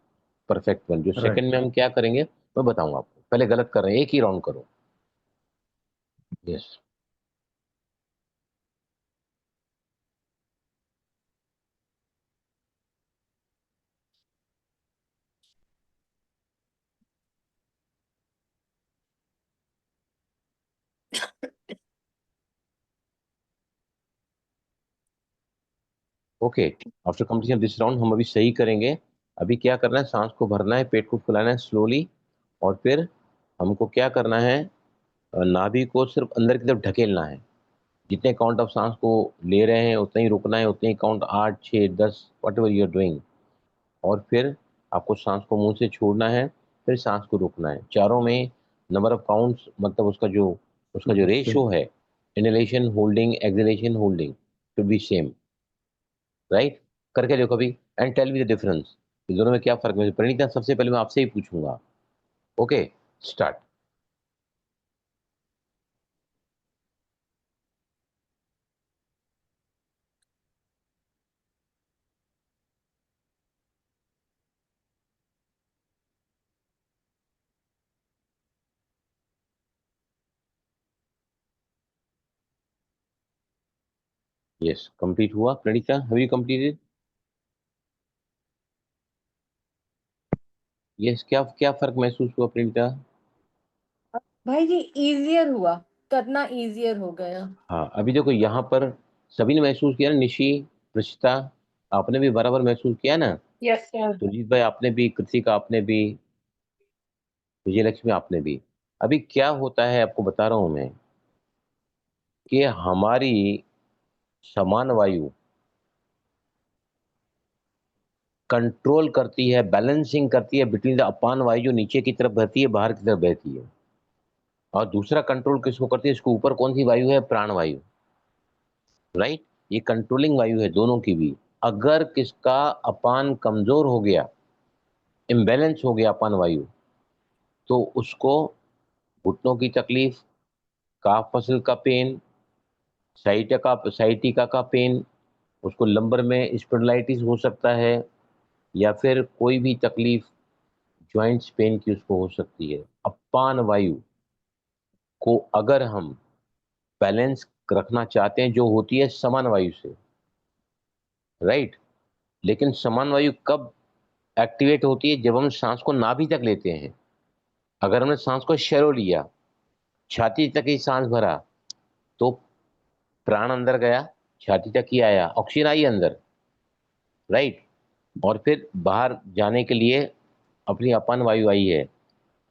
perfect one. जो राइट। सेकंड में हम क्या करेंगे मैं बताऊंगा आपको, पहले गलत कर रहे हैं, एक ही राउंड करो। Yes. Okay, after completion this round हम अभी सही करेंगे। अभी क्या करना है, सांस को भरना है, पेट को फुलाना है स्लोली, और फिर हमको क्या करना है, नाभि को सिर्फ अंदर की तरफ ढकेलना है। जितने काउंट ऑफ सांस को ले रहे हैं उतना ही रुकना है, उतने ही count, 8, 6, 10, whatever you are doing. और फिर आपको सांस को मुंह से छोड़ना है, फिर सांस को रोकना है। चारों में नंबर ऑफ काउंट्स, मतलब उसका जो रेशो है, inhalation holding, exhalation holding, to be same, right. करके देखो अभी, and tell me the difference, इन दोनों में क्या फर्क है। प्रणीता, सबसे पहले मैं आपसे ही पूछूंगा। Okay, start. यस, कंप्लीट हुआ। Pranita, have you completed? Yes, क्या क्या फर्क महसूस हुआ प्रणीता? भाई जी इजियर हुआ, करना इजियर हो गया। हाँ, अभी देखो यहाँ पर सभी ने महसूस किया ना, निशी, प्रशिता, आपने भी बराबर महसूस किया ना, यस सर। सुजीत भाई आपने भी, कृतिका आपने भी, विजयलक्ष्मी आपने भी। अभी क्या होता है आपको बता रहा हूं मैं, कि हमारी समान वायु कंट्रोल करती है, बैलेंसिंग करती है बिटवीन द अपान वायु, जो नीचे की तरफ बहती है, बाहर की तरफ बहती है। और दूसरा कंट्रोल किसको करती है, इसके ऊपर कौन सी वायु है, प्राण वायु, राइट। ये कंट्रोलिंग वायु है दोनों की भी। अगर किसका अपान कमजोर हो गया, इम्बैलेंस हो गया अपान वायु, तो उसको घुटनों की तकलीफ, काफ मसल का पेन, साइटिका का पेन, उसको लंबर में स्पॉन्डिलाइटिस हो सकता है, या फिर कोई भी तकलीफ जॉइंट्स पेन की उसको हो सकती है। अपान वायु को अगर हम बैलेंस रखना चाहते हैं, जो होती है समान वायु से, राइट। लेकिन समान वायु कब एक्टिवेट होती है जब हम सांस को नाभि तक लेते हैं। अगर हमने सांस को शैलो लिया, छाती तक ही सांस भरा, तो प्राण अंदर गया, छाती तक ही आया, ऑक्सीजन आई अंदर, राइट, और फिर बाहर जाने के लिए अपनी अपान वायु आई है।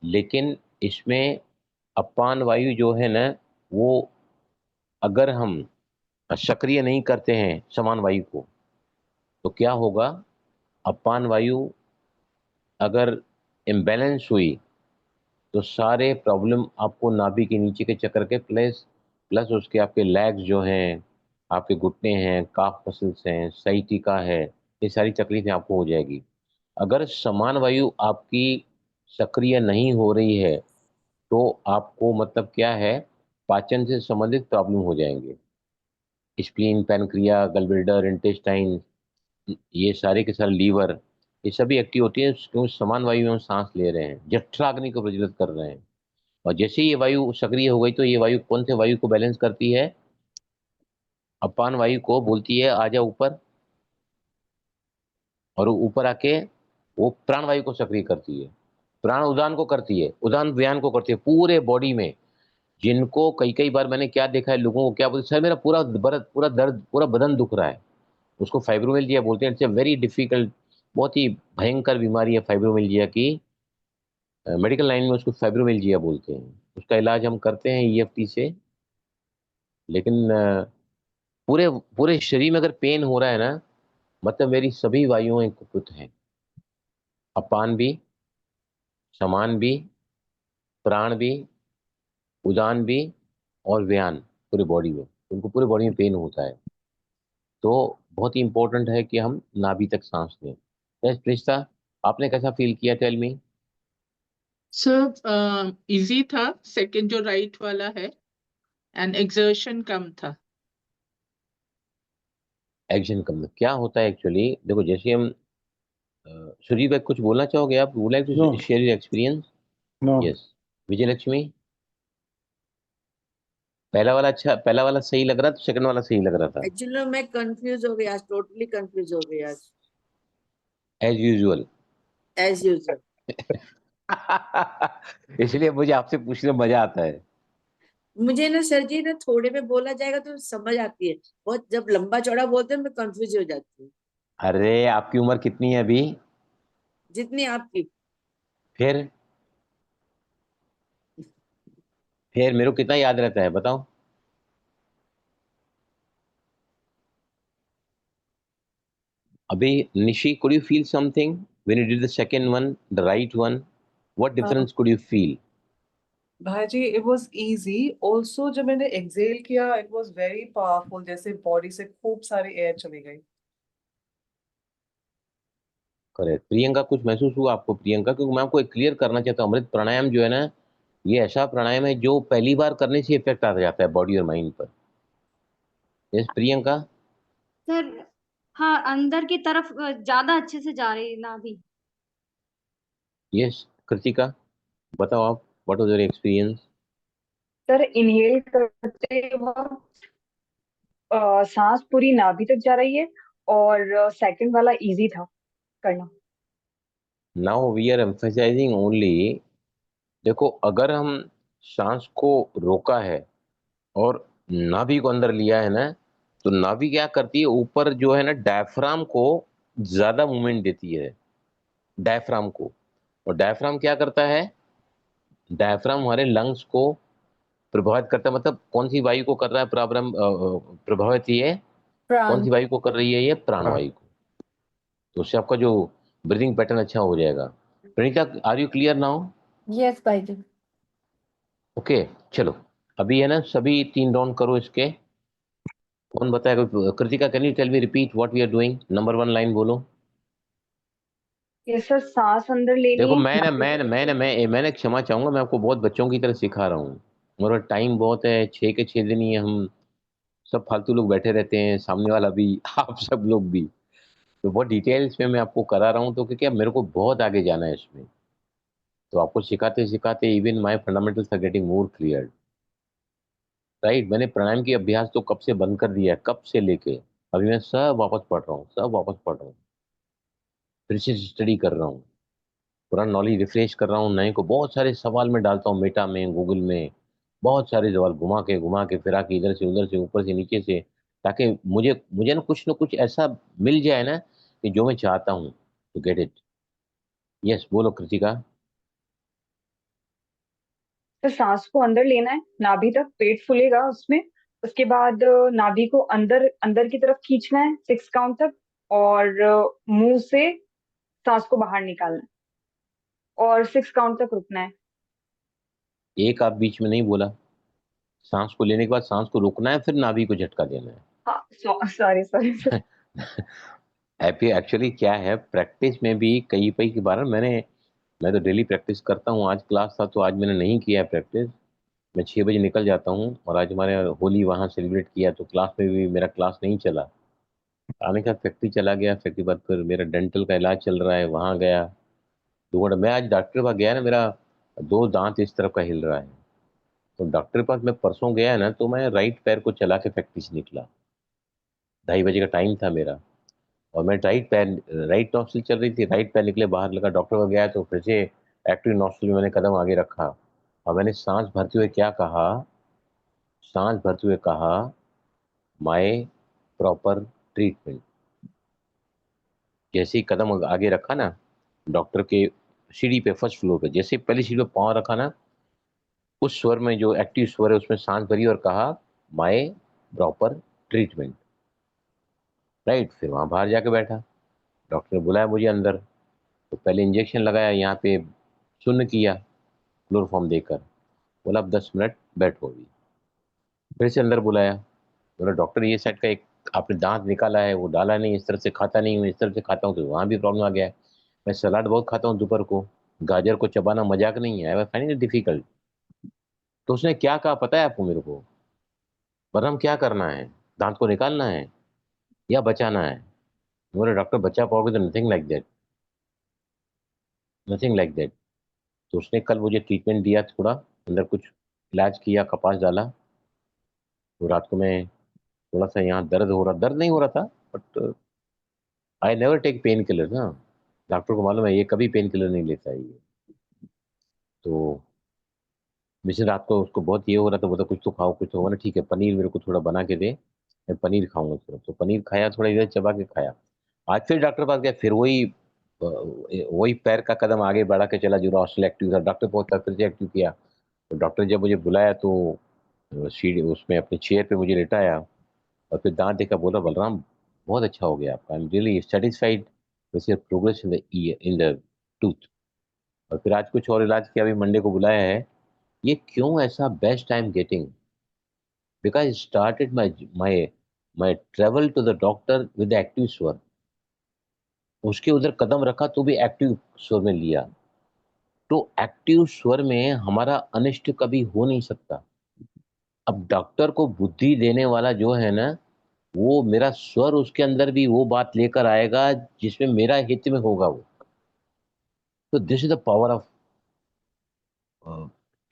लेकिन इसमें अपान वायु जो है ना, वो अगर हम सक्रिय नहीं करते हैं समान वायु को, तो क्या होगा, अपान वायु अगर इम्बैलेंस हुई तो सारे प्रॉब्लम आपको नाभि के नीचे के चक्कर के प्लस प्लस उसके आपके लेग्स जो हैं, आपके घुटने हैं, काफ मसल्स हैं, साइटिका है, ये सारी तकलीफें आपको हो जाएगी। अगर समान वायु आपकी सक्रिय नहीं हो रही है तो आपको मतलब क्या है, पाचन से संबंधित प्रॉब्लम हो जाएंगे। स्प्लीन, पैनक्रिया, गलब्लेडर, इंटेस्टाइन, ये सारे के सारे लीवर, ये सभी एक्टिव होती है क्योंकि समान वायु में हम सांस ले रहे हैं, जठराग्नि को प्रज्वलित कर रहे हैं। और जैसे ही ये वायु सक्रिय हो गई तो ये वायु कौन से वायु को बैलेंस करती है, अपान वायु को बोलती है आजा ऊपर, और ऊपर आके वो प्राण वायु को सक्रिय करती है। प्राण उदान को करती है, उदान व्यान को करती है पूरे बॉडी में। जिनको कई कई बार मैंने क्या देखा है, लोगों को क्या बोलते, सर मेरा पूरा दर्द, पूरा बदन दुख रहा है, उसको फाइब्रोमिल्जिया बोलते हैं। इट्स ए वेरी डिफिकल्ट, बहुत ही भयंकर बीमारी है फाइब्रोमिल्जिया की। मेडिकल लाइन में उसको फाइब्रोमिल्जिया बोलते हैं। उसका इलाज हम करते हैं ईएफटी से। लेकिन पूरे पूरे शरीर में अगर पेन हो रहा है ना, मतलब मेरी सभी वायुएं कुपित हैं, अपान भी, समान भी, प्राण भी, उदान भी, और व्यान, पूरी बॉडी में, उनको पूरी बॉडी में पेन होता है। तो बहुत ही इंपॉर्टेंट है कि हम नाभि तक सांस लें। यस प्रिस्ता, आपने कैसा फील किया, टेल मी। सर इजी था, सेकंड जो राइट वाला है, एंड एक्सर्शन कम था। एक्शन कम क्या होता है एक्चुअली, देखो जैसे हम सुजीत भाई कुछ बोलना चाहोगे आप, would like No. To share your experience. No. Yes Vijayalakshmi, पहला वाला अच्छा, पहला वाला सही लग रहा था, सेकंड वाला सही लग रहा था। एक्चुअली मैं कंफ्यूज हो गई आज, टोटली कंफ्यूज हो गई आज, एज यूजुअल। As usual. इसलिए मुझे आपसे पूछने में मजा आता है। मुझे ना सर जी ना थोड़े में बोला जाएगा तो समझ आती है, बहुत जब लंबा चौड़ा बोलते हैं मैं कंफ्यूज हो जाती हूँ। अरे आपकी उम्र कितनी है अभी? जितनी आपकी। फिर फिर मेरे को कितना याद रहता है बताओ? अभी Nishi, could you feel something when you did the second one, the right one? What difference could you feel? भाई इट वाज इजी ऑल्सो। जब मैंने एक्सेल किया इट वाज वेरी पावरफुल, जैसे बॉडी से खूब सारी एयर चली गई। करेक्ट। प्रियंका, कुछ महसूस हुआ आपको प्रियंका? क्योंकि मैं आपको एक क्लियर करना चाहता हूँ, अमृत प्राणायाम जो है ना, ये ऐसा प्राणायाम है जो पहली बार करने से इफेक्ट आ जाता है बॉडी और माइंड पर। यस प्रियंका। सर हाँ, अंदर की तरफ ज्यादा अच्छे से जा रही है नाभि। यस कृतिका, बताओ आप, what was your experience? Sir inhale करते वक्त सांस पूरी नाभि तक जा रही है, और सेकंड वाला इजी था करना। Now we are emphasizing only, देखो अगर हम सांस को रोका है और नाभि को अंदर लिया है ना, तो नाभि क्या करती है, ऊपर जो है ना डायफ्राम को ज्यादा मूवमेंट देती है, डायफ्राम को। और डायफ्राम क्या करता है, डायफ्राम हमारे लंग्स को प्रभावित करता है। मतलब कौन सी वायु को कर रहा है प्रॉब्लम प्रभावित, ये कौन प्राण। सी वायु को कर रही है, ये प्राण वायु को। तो उससे आपका जो ब्रीदिंग पैटर्न अच्छा हो जाएगा। Pranita, are you clear now? Yes भाई जी। ओके चलो, अभी है ना सभी 3 राउंड करो इसके। कौन बताएगा? Kritika, can you tell me, repeat what we are doing, number 1 line बोलो। ये सर सांस अंदर लेनी देखो है मैंने क्षमा चाहूंगा, मैं आपको बहुत बच्चों की तरह सिखा रहा हूँ, मेरा टाइम बहुत है, 6 के 6 दिन ही है, हम सब फालतू लोग बैठे रहते हैं, सामने वाला भी आप सब लोग भी। तो बहुत डिटेल्स में मैं आपको करा रहा हूँ, तो क्योंकि अब मेरे को बहुत आगे जाना है इसमें, तो आपको सिखाते सिखाते even my fundamentals are getting more clear, right. मैंने प्राणायाम की अभ्यास तो कब से बंद कर दिया है, कब से लेके अभी मैं सब वापस पढ़ रहा हूँ, सब वापस पढ़ रहा हूँ। फिर से स्टडी कर रहा हूँ, पुराना नॉलेज रिफ्रेश कर रहा हूँ, नए को बहुत सारे सवाल में डालता हूँ, मेटा में, गूगल में, बहुत सारे सवाल घुमा के फिरा के, इधर से उधर से, ऊपर से नीचे से, ताकि मुझे मुझे ना कुछ ऐसा मिल जाए ना कि जो मैं चाहता हूँ टू गेट इट। यस, बोलो कृतिका। तो सांस को अंदर लेना है नाभि तक, पेट फूलेगा उसमें। उसके बाद नाभि को अंदर अंदर की तरफ खींचना है 6 काउंट तक, और मुंह से सांस को बाहर निकालना है और 6 काउंट तक रुकना है। एक आप बीच में नहीं बोला, सांस को लेने के बाद सांस को रोकना है, फिर नाभि को झटका देना है। हाँ, सॉरी सॉरी सॉरी। एक्चुअली क्या है, प्रैक्टिस में भी कई कई की बार मैं तो डेली प्रैक्टिस करता हूँ। आज क्लास था तो आज मैंने नहीं किया है प्रैक्टिस। मैं 6 बजे निकल जाता हूँ, और आज हमारे यहाँ होली वहाँ सेलिब्रेट किया तो क्लास में भी मेरा क्लास नहीं चला। आने के बाद फैक्ट्री चला गया, फैक्ट्री के बाद फिर मेरा डेंटल का इलाज चल रहा है, वहाँ गया 2 घंटे। मैं आज डॉक्टर के पास गया ना, मेरा 2 दांत इस तरफ का हिल रहा है, तो डॉक्टर के पास मैं परसों गया ना, तो मैं राइट पैर को चला के फैक्ट्री से निकला। 2:30 बजे का टाइम था मेरा, और मैं राइट नॉस्ट्रिल चल रही थी, राइट पैर निकले बाहर लगा, डॉक्टर को गया तो फिर से एक्टिव नॉस्ट्रिल में मैंने कदम आगे रखा, और मैंने सांस भरते हुए क्या कहा, सांस भरते हुए कहा, माय प्रॉपर ट्रीटमेंट। जैसे ही कदम आगे रखा ना, डॉक्टर के सीढ़ी पे, फर्स्ट फ्लोर पे, जैसे ही पहली सीढ़ी पे पाँव रखा ना, उस स्वर में, जो एक्टिव स्वर है, उसमें सांस भरी और कहा, माय प्रॉपर ट्रीटमेंट। राइट, फिर वहां बाहर जाके बैठा, डॉक्टर ने बुलाया मुझे अंदर, तो पहले इंजेक्शन लगाया यहाँ पे, शून्य किया क्लोरोफॉर्म देकर, बोला अब 10 मिनट बैठो अभी। फिर से अंदर बुलाया, बोला डॉक्टर ये साइड का एक आपने दांत निकाला है, वो डाला नहीं, इस तरफ से खाता नहीं हूँ, इस तरफ से खाता हूँ, तो वहाँ भी प्रॉब्लम आ गया है। मैं सलाद बहुत खाता हूँ दोपहर को, गाजर को चबाना मजाक नहीं है, आई फाइंड इट डिफिकल्ट। तो उसने क्या कहा पता है आपको मेरे को, वरना क्या करना है, दांत को निकालना है या बचाना है? बोले डॉक्टर बचा पाओगे तो nothing like that, nothing like that. तो उसने कल मुझे ट्रीटमेंट दिया, थोड़ा अंदर कुछ इलाज किया, कपास डाला, तो रात को मैं थोड़ा सा यहाँ दर्द नहीं हो रहा था, but I never take pain killer ना, डॉक्टर को मालूम है ये कभी पेन किलर नहीं लेता है ये। तो वैसे रात को उसको बहुत ये हो रहा था, बोला कुछ तो खाओ, कुछ तो, बोला ठीक है पनीर मेरे को थोड़ा बना के दे, मैं पनीर खाऊंगा थोड़ा, तो पनीर खाया, थोड़ा इधर चबा के खाया। आज फिर डॉक्टर के पास गया, फिर वही पैर का कदम आगे बढ़ा के चला, जो हॉस्टल एक्टिव था, डॉक्टर पहुंचा, फिर से एक्टिव किया। तो डॉक्टर जब मुझे बुलाया तो सीढ़ी उसमें अपने चेयर पे मुझे लेटाया, और फिर दांत देखा, बोला बलराम बहुत अच्छा हो गया आपका, आई am really satisfied with your progress in the in the tooth. और फिर आज कुछ और इलाज किया, अभी मंडे को बुलाया है। ये क्यों ऐसा, best I am getting, because started my travel to the doctor with active स्वर। उसके उधर कदम रखा तो भी एक्टिव स्वर में लिया, तो एक्टिव स्वर में हमारा अनिष्ट कभी हो नहीं सकता। अब डॉक्टर को बुद्धि देने वाला जो है ना, वो मेरा स्वर उसके अंदर भी वो बात लेकर आएगा जिसमें मेरा हित में होगा वो। तो this is the power of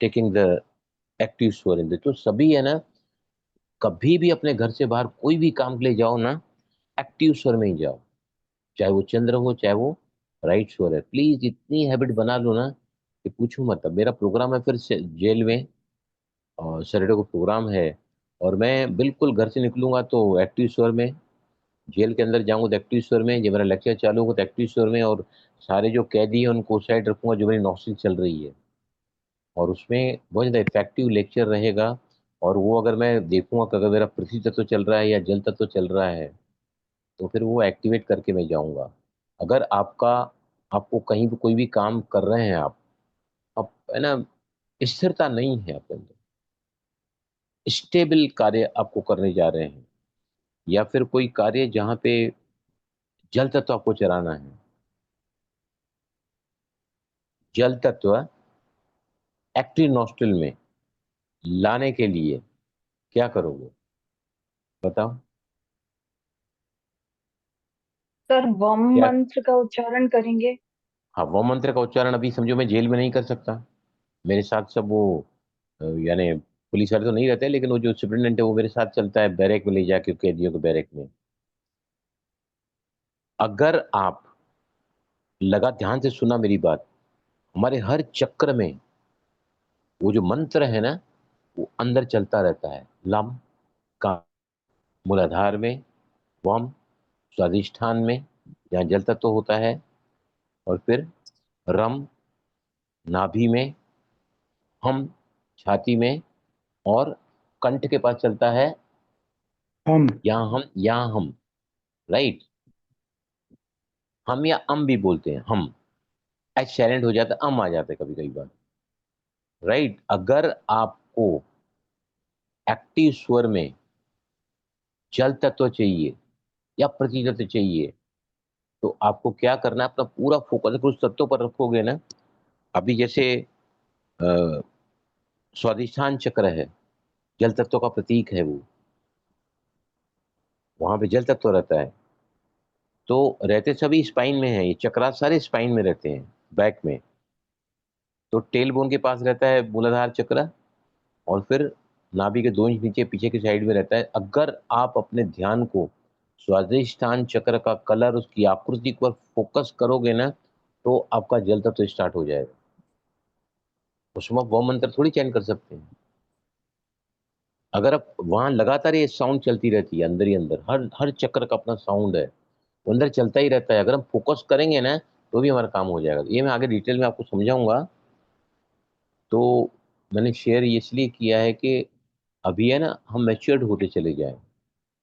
taking the active स्वर इन द। तो सभी है ना, कभी भी अपने घर से बाहर कोई भी काम के लिए जाओ ना, एक्टिव स्वर में ही जाओ, चाहे वो चंद्र हो, चाहे वो राइट स्वर है। प्लीज इतनी हैबिट बना लो ना कि पूछो मत। अब मेरा प्रोग्राम है फिर से जेल में, और सैटरडे को प्रोग्राम है, और मैं बिल्कुल घर से निकलूंगा तो एक्टिव स्वर में, जेल के अंदर जाऊंगा तो एक्टिव स्वर में, जब मेरा लेक्चर चालू होगा तो एक्टिव स्वर में, और सारे जो कैदी हैं उनको साइड रखूंगा जो मेरी नौकरी चल रही है, और उसमें बहुत ज़्यादा इफेक्टिव लेक्चर रहेगा। और वो अगर मैं देखूंगा कि अगर मेरा पृथ्वी तत्व चल रहा है या जल तत्व चल रहा है, तो फिर वो एक्टिवेट करके मैं जाऊंगा। अगर आपको कहीं भी कोई भी काम कर रहे हैं आप है ना, स्थिरता नहीं है आपके अंदर, स्टेबल कार्य आपको करने जा रहे हैं, या फिर कोई कार्य जहाँ पे जल तत्व आपको चलाना है, जल तत्व एक्टिव नॉस्ट्रल में लाने के लिए क्या करोगे बताओ? सर वम क्या? मंत्र का उच्चारण करेंगे। हाँ, वो मंत्र का उच्चारण अभी समझो मैं जेल में नहीं कर सकता, मेरे साथ सब वो यानी पुलिस वाले तो नहीं रहते, लेकिन वो जो सुप्रिटेंडेंट है वो मेरे साथ चलता है, बैरक में ले जाके कैदियों के बैरक में। अगर आप लगा ध्यान से सुना मेरी बात, हमारे हर चक्र में वो जो मंत्र है ना वो अंदर चलता रहता है। लम का मूलाधार में, वम स्वादिष्ठान में जहाँ जल तत्व होता है, और फिर रम नाभि में, हम छाती में, और कंठ के पास चलता है हम यहाँ हम, राइट। हम या अम भी बोलते हैं, हम एच साइलेंट हो जाता है, अम आ जाता है कभी कभी बार, राइट। अगर आपको एक्टिव स्वर में जल तत्व चाहिए या प्रति तत्व चाहिए, तो आपको क्या करना है, अपना पूरा फोकस उस तत्व पर रखोगे ना। अभी जैसे स्वादिष्ठान चक्र है, जल तत्व का प्रतीक है वो, वहां पे जल तत्व रहता है। तो रहते सभी स्पाइन में है, ये चक्रास सारे स्पाइन में रहते हैं, बैक में। तो टेल बोन के पास रहता है मूलाधार चक्र, और फिर नाभि के 2 इंच नीचे पीछे की साइड में रहता है। अगर आप अपने ध्यान को स्वादिष्ठान चक्र का कलर, उसकी आकृति पर फोकस करोगे ना, तो आपका जल तत्व स्टार्ट हो जाएगा। उसमें आप वो मंत्र थोड़ी चयन कर सकते हैं। अगर आप वहां लगातार ये साउंड चलती रहती है अंदर ही अंदर, हर हर चक्र का अपना साउंड है, वो अंदर चलता ही रहता है। अगर हम फोकस करेंगे ना तो भी हमारा काम हो जाएगा। ये मैं आगे डिटेल में आपको समझाऊंगा। तो मैंने शेयर इसलिए किया है कि अभी है ना, हम मैच्योर्ड होते चले जाएं।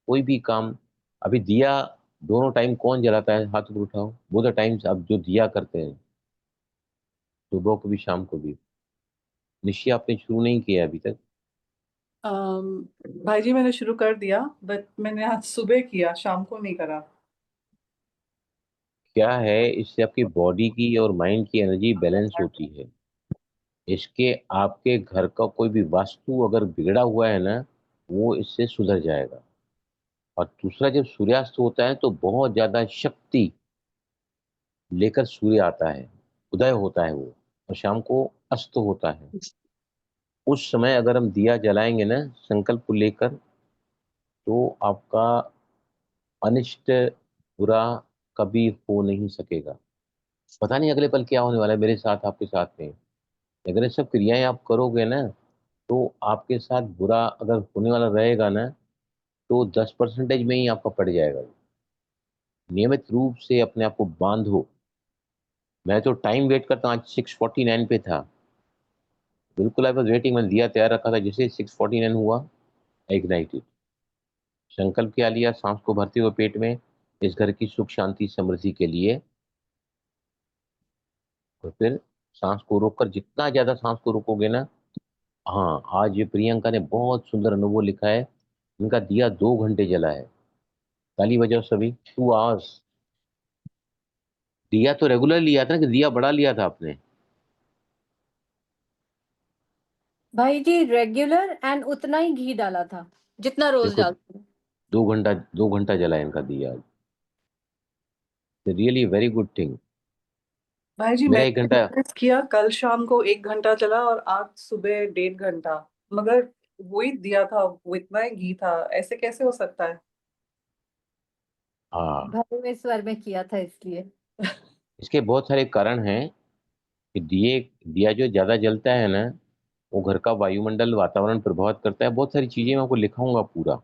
कोई भी काम, अभी दिया दोनों टाइम कौन जलाता है, हाथ ऊपर उठाओ। वो द टाइम्स अब जो दिया करते हैं, सुबह को भी शाम को भी। निश्चय आपने शुरू नहीं किया अभी तक? भाई जी मैंने शुरू कर दिया, बट मैंने आज सुबह किया, शाम को नहीं करा। क्या है, इससे आपकी बॉडी की और माइंड की एनर्जी बैलेंस होती है। इसके आपके घर का कोई भी वास्तु अगर बिगड़ा हुआ है ना, वो इससे सुधर जाएगा। और दूसरा, जब सूर्यास्त होता है तो बहुत ज्यादा शक्ति लेकर सूर्य आता है, उदय होता है वो, और शाम को अस्त होता है। उस समय अगर हम दिया जलाएंगे ना संकल्प को लेकर, तो आपका अनिष्ट बुरा कभी हो नहीं सकेगा। पता नहीं अगले पल क्या होने वाला है मेरे साथ, आपके साथ में। अगर ये सब क्रियाएं आप करोगे ना, तो आपके साथ बुरा अगर होने वाला रहेगा ना, तो 10% में ही आपका पड़ जाएगा। नियमित रूप से अपने आप को बांधो। मैं तो टाइम वेट करता हूँ, आज 6:49 पे था, बिल्कुल आई वॉज वेटिंग। मैंने दिया तैयार रखा था, जैसे 6:49 हुआ, इग्नाइटेड। संकल्प क्या लिया, सांस को भरते हुए पेट में, इस घर की सुख शांति समृद्धि के लिए। और फिर सांस को रोककर, जितना ज्यादा सांस को रोकोगे ना। हाँ, आज ये प्रियंका ने बहुत सुंदर अनुभव लिखा है। इनका दिया 2 घंटे जला है। ताली बजाओ सभी। 2 आवर्स। दिया तो रेगुलर लिया था ना, कि दिया बड़ा लिया था आपने? भाई जी रेगुलर एंड उतना ही घी डाला था जितना रोज देखो, डालती हूँ। 2 घंटा जला है इनका दिया। Really very good thing. भाई जी मेरा मैंने 1 घंटा। नोटिस किया, कल शाम को 1 घंटा चला और आज सुबह 1.5 घंटा, मगर वही दिया था, वो इतना ही घी था, ऐसे कैसे हो सकता है? हाँ, भरे स्वर में किया था इसलिए। इसके बहुत सारे कारण हैं कि दिया जो ज्यादा जलता है ना, वो घर का वायुमंडल वातावरण प्रभावित करता है। बहुत सारी चीजें मैं आपको लिखाऊंगा पूरा,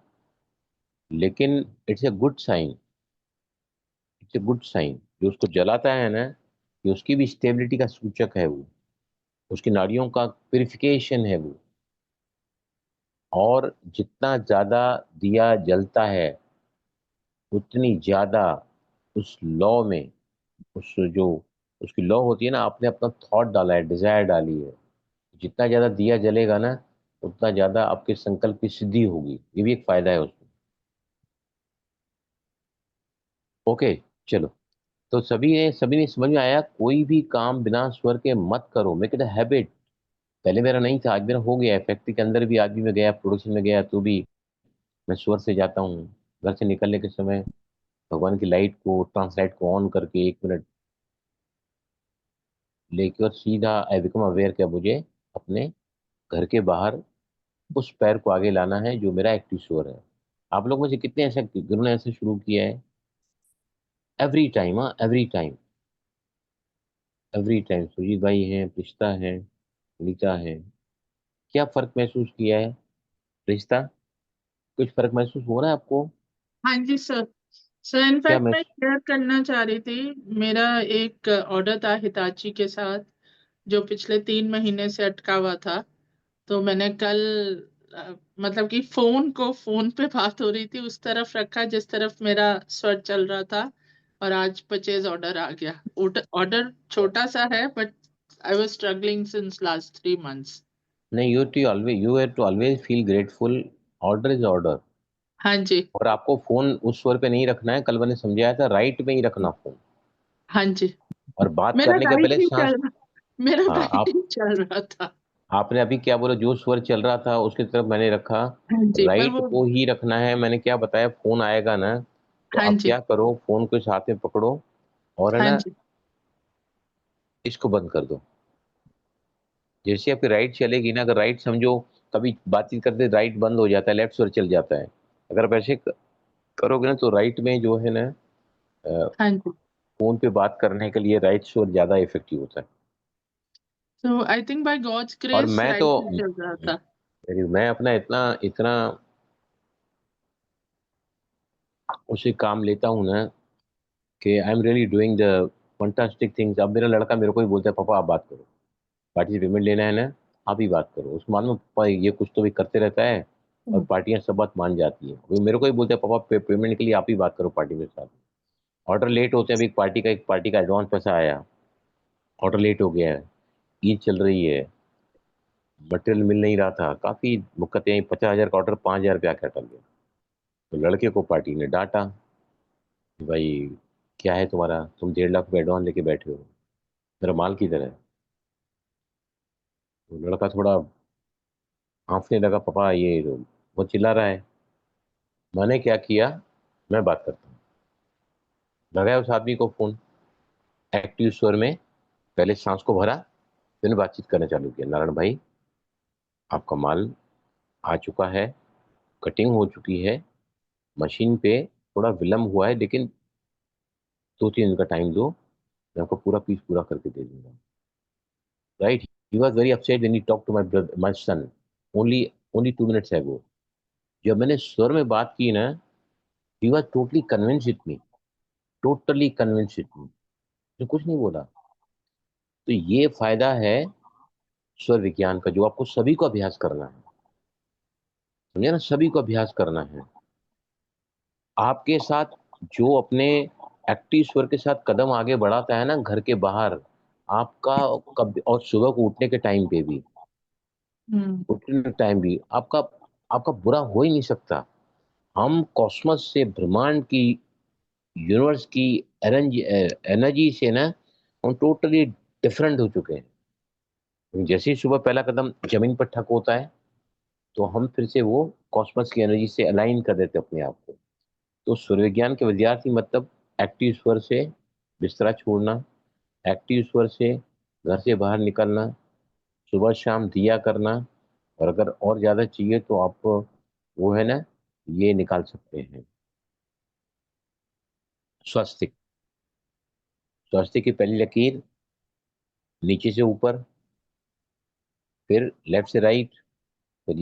लेकिन it's a good sign. It's a good sign. जो उसको जलाता है ना, ये उसकी भी स्टेबिलिटी का सूचक है वो, उसकी नाड़ियों का प्यूरिफिकेशन है वो। और जितना ज्यादा दिया जलता है, उतनी ज्यादा उस लॉ में, उस जो उसकी लॉ होती है ना, आपने अपना थॉट डाला है, डिजायर डाली है। जितना ज्यादा दिया जलेगा ना, उतना ज्यादा आपके संकल्प की सिद्धि होगी। ये भी एक फायदा है उसमें। ओके, चलो। तो सभी ने समझ में आया, कोई भी काम बिना स्वर के मत करो। Make it habit. पहले मेरा नहीं था, आज मेरा हो गया है। फैक्ट्री के अंदर भी आदमी में गया, प्रोडक्शन में गया, तो भी मैं स्वर से जाता हूँ। घर से निकलने के समय भगवान की लाइट को, ट्रांसलाइट को ऑन करके 1 मिनट लेके, और सीधा आई बिकम अवेयर क्या मुझे अपने घर के बाहर उस पैर को आगे लाना है जो मेरा एक्टिव स्वर है। आप लोग में से कितने ऐसे गुरु ने ऐसे शुरू किया है? एवरी टाइम, हाँ, every time. Every time Sujit भाई हैं, प्रिस्ता है, नीता है, क्या फर्क महसूस किया है प्रिस्ता? कुछ फर्क महसूस हो रहा है आपको? हाँ जी सर। सर क्या इनफैक्ट मैं महसूस? शेयर करना चाह रही थी, मेरा एक ऑर्डर था हिताची के साथ जो पिछले 3 महीने से अटका हुआ था। तो मैंने कल मतलब कि फोन पे बात हो रही थी उस तरफ रखा जिस तरफ मेरा स्वर चल रहा था, और आज परचेज ऑर्डर आ गया। ऑर्डर छोटा सा है but I was struggling since last 3 months। नहीं, you have to always feel grateful. Order is order. हाँ जी। और आपको फोन उस स्वर पे नहीं रखना है, कल मैंने समझाया था, राइट में ही रखना फोन। हाँ जी। और बात मेरा करने के राइट पहले ही सांस। चल रहा मेरा हाँ, राइट ही चल रहा था। आपने अभी क्या बोला? जो स्वर चल रहा था उसकी तरफ मैंने रखा। हाँ जी पर राइट वो। को ही रखना है। मैंने क्या बताया, फोन आएगा ना तो हाँ आप जी। क्या करो, फोन को इस हाथ में पकड़ो और है हाँ ना, जी। इसको बंद कर दो। जैसे आपकी राइट चलेगी ना, अगर राइट समझो, कभी बातचीत करते राइट बंद हो जाता है, लेफ्ट स्वर चल जाता है। अगर आप ऐसे करोगे ना तो राइट में जो है ना, हाँ जी। फोन पे बात करने के लिए राइट स्वर ज्यादा इफेक्टिव होता है। तो आई थिंक बाय गॉड्स और ग्रेस मैं तो राइट ही चल रहा था। मैं अपना इतना इतना उसे काम लेता हूँ ना कि आई am really doing the fantastic things. अब मेरा लड़का मेरे को ही बोलता है, पापा आप बात करो, पार्टी से पेमेंट लेना है ना, आप ही बात करो। उसको मालूम है पापा ये कुछ तो भी करते रहता है और पार्टियां सब बात मान जाती है। वो मेरे को ही बोलते हैं, पापा पेमेंट के लिए आप ही बात करो पार्टी के साथ। ऑर्डर लेट होते हैं। अभी एक पार्टी का एडवांस पैसा आया, ऑर्डर लेट हो गया है, ईद चल रही है, मटेरियल मिल नहीं रहा था, काफी मुक्कतें आई। 50,000 का ऑर्डर 5,000 पे आकर अटक गया। तो लड़के को पार्टी ने डांटा कि भाई क्या है तुम्हारा, तुम 1.5 लाख रुपए एडवांस लेके बैठे हो, मेरा माल किधर है? तो लड़का थोड़ा हाँफने लगा, पापा ये तो बहुत चिल्ला रहा है। मैंने क्या किया, मैं बात करता हूँ। लगाया उस आदमी को फोन, एक्टिव स्वर में पहले सांस को भरा, फिर बातचीत करना चालू किया। नारायण भाई, आपका माल आ चुका है, कटिंग हो चुकी है, मशीन पे थोड़ा विलम्ब हुआ है, लेकिन 2-3 दिन का टाइम दो, मैं आपको पूरा पीस पूरा करके दे दूंगा। Right? He was very upset when he talk to my son only only 2 minutes ago। जब मैंने स्वर में बात की ना, he was totally convince with me, totally convince with me. तो कुछ नहीं बोला। तो ये फायदा है स्वर विज्ञान का, जो आपको सभी को अभ्यास करना है। समझे ना? सभी को अभ्यास करना है। आपके साथ जो अपने एक्टिव स्वर के साथ कदम आगे बढ़ाता है ना, घर के बाहर आपका, कब और सुबह को उठने के टाइम पे भी, उठने के टाइम भी आपका आपका बुरा हो ही नहीं सकता। हम कॉस्मस से, ब्रह्मांड की, यूनिवर्स की एनर्जी से ना, हम टोटली डिफरेंट हो चुके हैं। जैसे ही सुबह पहला कदम जमीन पर ठक होता है तो हम फिर से वो कॉस्मस की एनर्जी से अलाइन कर देते हैं अपने आप को। तो स्वर विज्ञान के विद्यार्थी मतलब एक्टिव स्वर से बिस्तरा छोड़ना, एक्टिव स्वर से घर से बाहर निकलना, सुबह शाम दिया करना, और अगर और ज़्यादा चाहिए तो आप वो है ना, ये निकाल सकते हैं, स्वस्तिक। स्वस्तिक की पहली लकीर नीचे से ऊपर, फिर लेफ्ट से राइट, फिर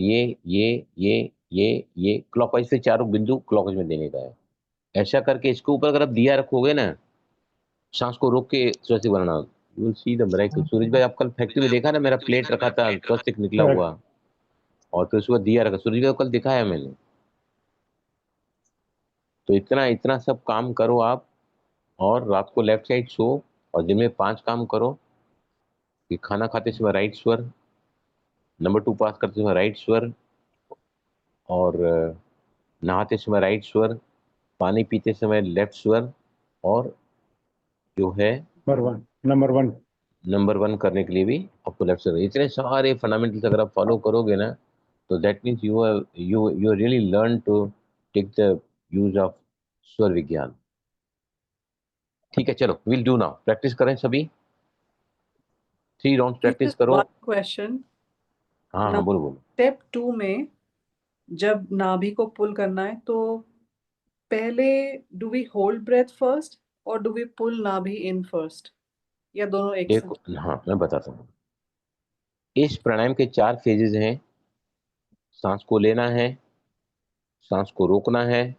ये क्लॉकवाइज से चारों बिंदु क्लॉकवाइज में देने का है। ऐसा करके इसके ऊपर अगर आप दिया रखोगे ना, सांस को रोक के स्वस्तिक बनाना, you will see the miracle. Suraj भाई, आप कल फैक्ट्री में देखा ना, मेरा प्लेट रखा था, स्वस्तिक निकला हुआ, और फिर उसके बाद दिया रखा। सूरज भाई को कल दिखाया मैंने। तो इतना इतना सब काम करो आप, और रात को लेफ्ट साइड सो, और दिन में 5 काम करो कि खाना खाते समय राइट स्वर, नंबर 2 पास करते समय राइट स्वर, और नहाते समय राइट स्वर, पानी पीते समय लेफ्ट स्वर, और जो है नंबर 1 करने के लिए भी आपको लेफ्ट स्वर। इतने सारे फंडामेंटल्स अगर आप फॉलो करोगे ना, तो that means you really learn to take the use of स्वर विज्ञान। ठीक है, चलो विल डू नाउ। प्रैक्टिस करें सभी, 3 राउंड प्रैक्टिस Just करो। one question. हाँ Now, हाँ, बोलो बोलो। स्टेप 2 में जब नाभि को पुल करना है तो पहले do we hold breath first और डू वी पुल नाभि इन फर्स्ट? या दोनों एक देखो, हाँ मैं बताता हूँ। इस प्राणायाम के 4 फेजेज हैं। सांस को लेना है, सांस को रोकना है,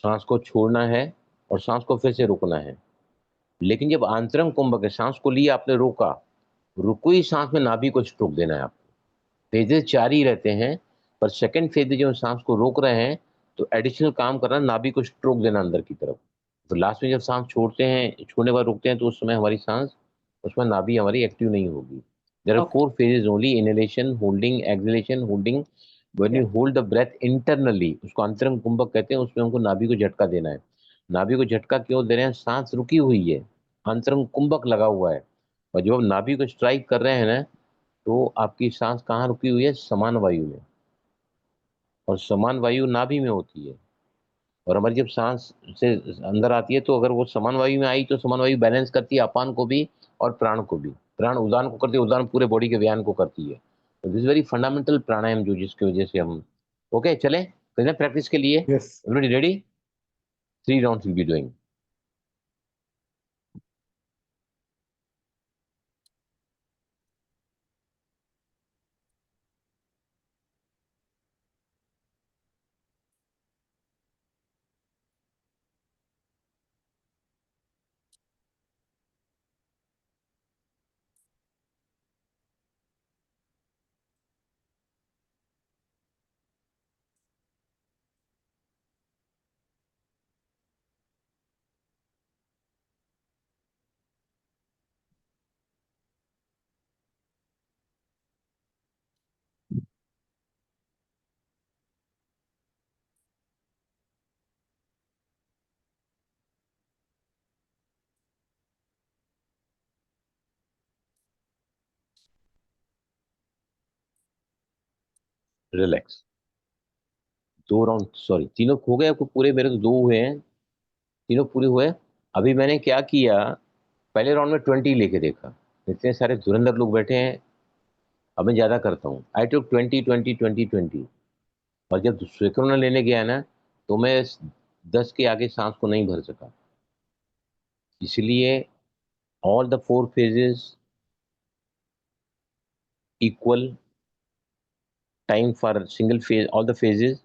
सांस को छोड़ना है और सांस को फिर से रोकना है। लेकिन जब आंतरंग कुंभक है, सांस को लिया आपने, रोका, रुकी सांस में नाभि को स्ट्रोक देना है आपको। फेजेस 4 ही रहते हैं, पर सेकंड फेज जो सांस को रोक रहे हैं तो एडिशनल काम करना, नाभि को स्ट्रोक देना अंदर की तरफ। तो लास्ट में जब सांस छोड़ते हैं, छोड़ने बाद रुकते हैं, तो उस समय हमारी सांस, उसमें नाभि हमारी एक्टिव नहीं होगी। There are 4 phases only: inhalation, holding, exhalation, holding. When you hold the breath internally, उसको अंतरंग कुंभक कहते हैं, उसमें हमको नाभि को झटका देना है। नाभि को झटका क्यों दे रहे हैं? सांस रुकी हुई है, अंतरंग कुंभक लगा हुआ है, और जब हम नाभि को स्ट्राइक कर रहे हैं ना, तो आपकी सांस कहाँ रुकी हुई है? समान वायु में, और समान वायु नाभि में होती है। और हमारी जब सांस से अंदर आती है, तो अगर वो समान वायु में आई तो समान वायु बैलेंस करती है अपान को भी और प्राण को भी। प्राण उदान को करती है, उदान पूरे बॉडी के व्यान को करती है। तो दिस वेरी फंडामेंटल प्राणायाम, जो जिसकी वजह से हम ओके चले करें प्रैक्टिस के लिए। Yes everybody ready? 3 rounds will be doing. Relax. 2 round, sorry, तीनों हो गए आपको पूरे? मेरे तो 2 हुए हैं, तीनों पूरे हुए। अभी मैंने क्या किया, पहले राउंड में 20 लेके देखा, इतने सारे धुरंधर लोग बैठे हैं। अब मैं ज्यादा करता हूँ, आई टुक 20 20 20 20। और जब स्वीकरण लेने गया ना, तो मैं 10 के आगे सांस को नहीं भर सका। इसलिए all the 4 phases equal time for single phase, all the phases।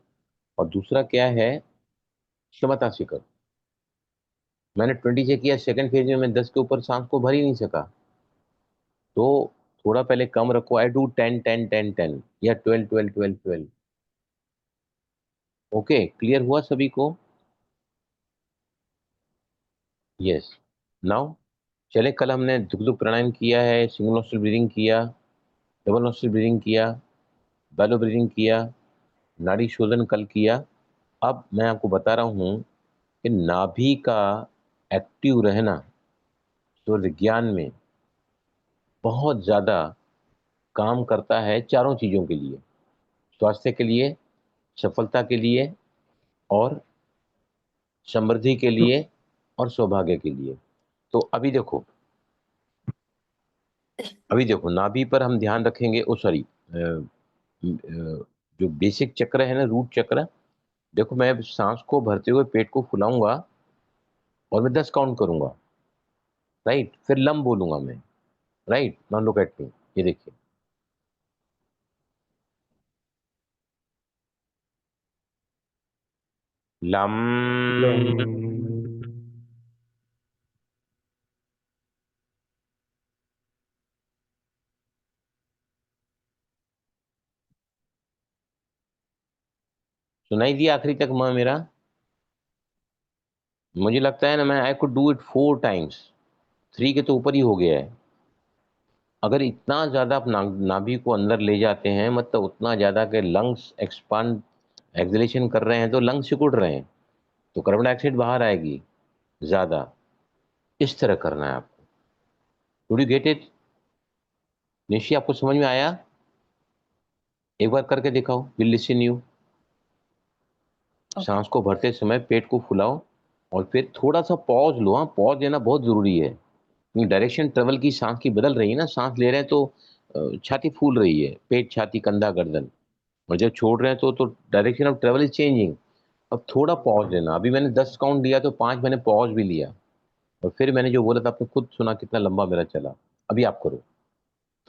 और दूसरा क्या है? क्षमता से कर। मैंने 20 से किया, सेकंड फेज में मैं 10 के ऊपर सांस को भर ही नहीं सका, तो थोड़ा पहले कम रखो। आई डू 10 10 10 10 या 12 12 12 12। ओके, क्लियर हुआ सभी को? यस। नाउ चले, कल हमने दुख दुख प्राणायाम किया है, सिंगल नोस्ट्रल ब्रीदिंग किया, डबल नोस्ट्रल ब्रीदिंग किया, बैलो ब्रीदिंग किया, नाड़ी शोधन कल किया। अब मैं आपको बता रहा हूं कि नाभि का एक्टिव रहना तो विज्ञान में बहुत ज्यादा काम करता है, चारों चीजों के लिए: स्वास्थ्य के लिए, सफलता के लिए, और समृद्धि के लिए, और सौभाग्य के लिए। तो अभी देखो, नाभि पर हम ध्यान रखेंगे। ओ सॉरी, जो बेसिक चक्र है ना, रूट चक्र, देखो मैं सांस को भरते हुए पेट को फुलाऊंगा और मैं 10 काउंट करूंगा, राइट? फिर लम बोलूंगा मैं, right? Now look at me, ये देखिए, लम। सुनाई दिया आखिरी तक माँ मेरा? मुझे लगता है ना, मैं I could do it 4 times, 3 के तो ऊपर ही हो गया है। अगर इतना ज्यादा आप नाभि को अंदर ले जाते हैं, मतलब उतना ज्यादा के लंग्स एक्सपांड, एक्सलेशन कर रहे हैं, तो लंग्स सिकुड़ रहे हैं, तो कार्बन डाइऑक्साइड बाहर आएगी ज्यादा। इस तरह करना है आपको। Do you get it? Nishi, आपको समझ में आया? एक बार करके दिखाओ, विल लिसन यू। सांस को भरते समय पेट को फुलाओ और फिर थोड़ा सा पॉज लो। हाँ, पॉज लेना बहुत जरूरी है, क्योंकि डायरेक्शन ट्रेवल की सांस की बदल रही है ना। सांस ले रहे हैं तो छाती फूल रही है, पेट, छाती, कंधा, गर्दन, और जब छोड़ रहे हैं तो direction of travel is changing. अब थोड़ा पॉज लेना। अभी मैंने 10 काउंट दिया तो 5 मैंने पॉज भी लिया, और फिर मैंने जो बोला था आपने खुद सुना कितना लंबा मेरा चला। अभी आप करो,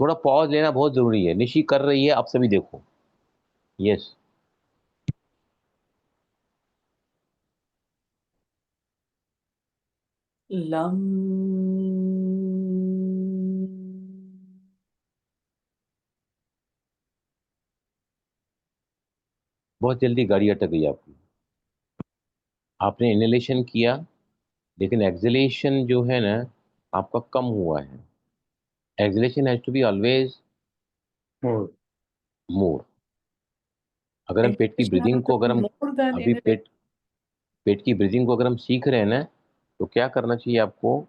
थोड़ा पॉज लेना बहुत जरूरी है। निशी कर रही है, आप सभी देखो। यस, लम बहुत जल्दी गाड़ी अटक गई आपकी। आपने इनहेलेशन किया लेकिन एक्सहेलेशन जो है ना आपका कम हुआ है। Exhalation has to be always more more. अगर हम पेट की ब्रीदिंग को अगर हम मोर देन अभी पेट की ब्रीदिंग को अगर हम सीख रहे हैं ना, तो क्या करना चाहिए आपको?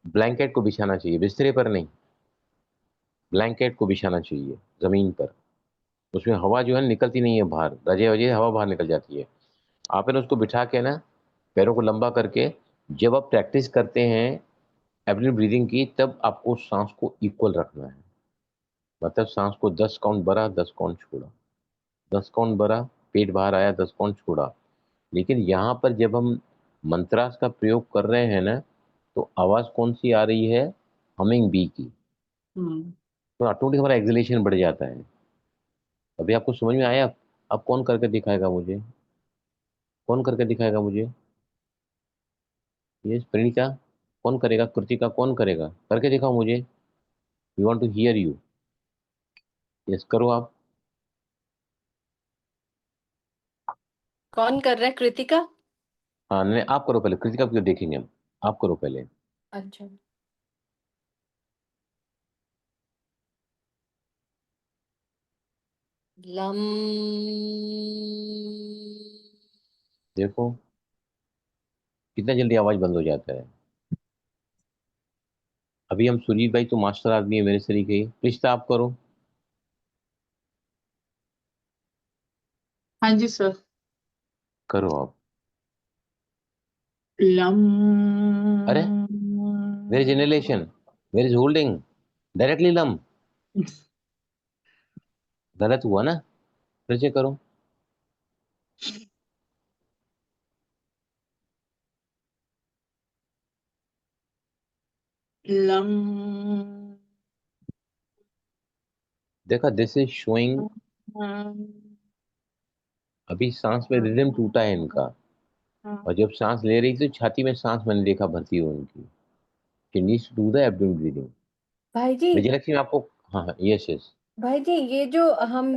ब्लैंकेट को बिछाना चाहिए, बिस्तरे पर नहीं, ब्लैंकेट को बिछाना चाहिए जमीन पर। उसमें हवा जो है निकलती नहीं है बाहर, रजे वजे हवा बाहर निकल जाती है। आपने उसको बिठा के ना पैरों को लंबा करके, जब आप प्रैक्टिस करते हैं एब्डोमेन ब्रीदिंग की, तब आपको सांस को इक्वल रखना है। मतलब सांस को 10 काउंट भरा, 10 काउंट छोड़ा, 10 काउंट भरा, पेट बाहर आया, 10 काउंट छोड़ा। लेकिन यहाँ पर जब हम मंत्रास का प्रयोग कर रहे हैं ना, तो आवाज कौन सी आ रही है? हमिंग बी की। तो ऑटोमेटिक हमारा एक्सहेलेशन बढ़ जाता है। अभी आपको समझ में आया? अब कौन करके दिखाएगा मुझे? कौन करके दिखाएगा मुझे? ये प्रणीता कौन करेगा? कृतिका कौन करेगा? करके दिखाओ मुझे। We want to hear you. Yes, करो आप। कौन कर रहा है? कृतिका? हाँ नहीं, आप करो पहले, कृतिका को देखेंगे हम। आप करो पहले। अच्छा। लम देखो कितना जल्दी आवाज बंद हो जाता है। अभी हम सुजीत भाई तो मास्टर आदमी है मेरे तरीके ही। रिश्ता आप करो। हाँ जी सर। करो आप। लम अरे where is inhalation, where is holding? Directly लम। गलत हुआ ना, फिर से करो। लम देखा, दिस इज शोइंग। अभी सांस में रिदम टूटा है इनका। और जब सांस ले रही थी तो छाती में सांस मैंने देखा भरती हुई उनकी। She needs to do the abdomen breathing. भाई जी, विजयलक्ष्मी आपको, हाँ हाँ, यस यस। भाई जी, ये जो हम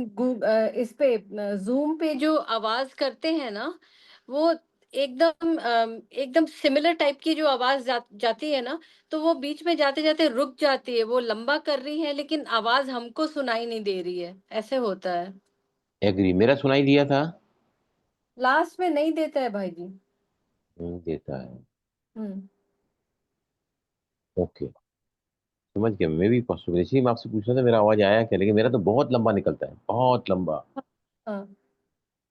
इस पे जूम पे जो आवाज करते हैं ना, वो एकदम सिमिलर टाइप की जो आवाज जाती है ना, तो वो बीच में जाते जाते रुक जाती है। वो लंबा कर रही है लेकिन आवाज हमको सुनाई नहीं दे रही है, ऐसे होता है। एग्री, मेरा सुनाई दिया था? लास्ट में नहीं देता है भाई जी। नहीं देता है। हम्म। ओके, समझ गया। मैं भी पॉसिबल, इसीलिए मैं आपसे पूछ रहा था मेरा आवाज आया क्या, लेकिन मेरा तो बहुत लंबा निकलता है, बहुत लंबा। हाँ।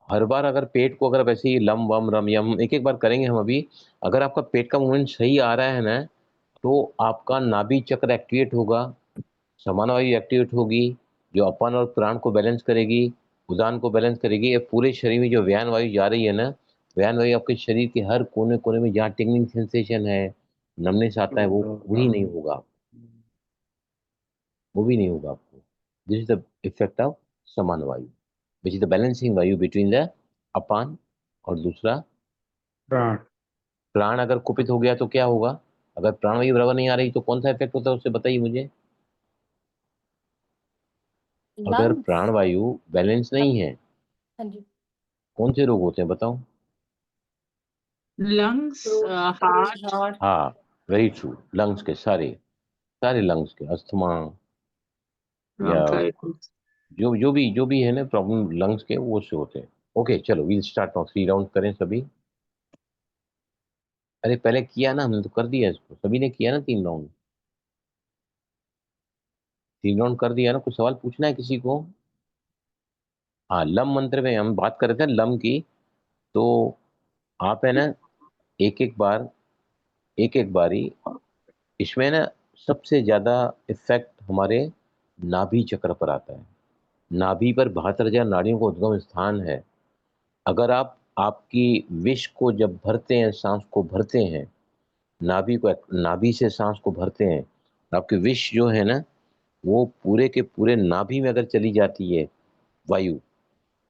हर बार अगर पेट को अगर वैसे ही लम वम रम यम एक एक बार करेंगे हम अभी, अगर आपका पेट का मूवमेंट सही आ रहा है ना, तो आपका नाभि चक्र एक्टिवेट होगा, समान वायु एक्टिवेट होगी, जो अपान और प्राण को बैलेंस करेगी, उदान को बैलेंस करेगी। ये पूरे शरीर में जो व्यान वायु जा रही है ना, व्यान वायु आपके शरीर के हर कोने कोने में जहाँ टिंगलिंग सेंसेशन है, नमनेस आता है, वो ही नहीं होगा, वो भी नहीं होगा आपको। This is the effect of समान वायु, विच इज द बैलेंसिंग वायु बिटवीन द अपान और दूसरा प्राण प्राण। अगर कुपित हो गया तो क्या होगा? अगर प्राण वायु बराबर नहीं आ रही तो कौन सा इफेक्ट होता है, उससे बताइए मुझे। अगर लंग्स। प्राण वायु बैलेंस नहीं है, हाँ जी। कौन से रोग होते हैं बताओ? Lungs, throat, heart, heart. हाँ, वेरी ट्रू। लंग्स के सारे, सारे लंग्स के अस्थमा या ब्रोंकाइटिस। जो भी है ना प्रॉब्लम लंग्स के, वो से होते हैं। ओके चलो, वील स्टार्ट नाउ। 3 राउंड करें सभी। अरे पहले किया ना, हमने तो कर दिया इसको, सभी ने किया ना 3 राउंड। 3 राउंड कर दिया ना, कुछ सवाल पूछना है किसी को? हाँ, लम मंत्र में हम बात कर रहे थे लम की। तो आप है ना एक एक बार, एक एक बारी, इसमें ना सबसे ज्यादा इफेक्ट हमारे नाभि चक्र पर आता है। नाभि पर 72,000 नाड़ियों का उद्गम स्थान है। अगर आप आपकी विश को जब भरते हैं, सांस को भरते हैं, नाभि से सांस को भरते हैं, आपकी विश जो है ना वो पूरे के पूरे नाभि में अगर चली जाती है वायु,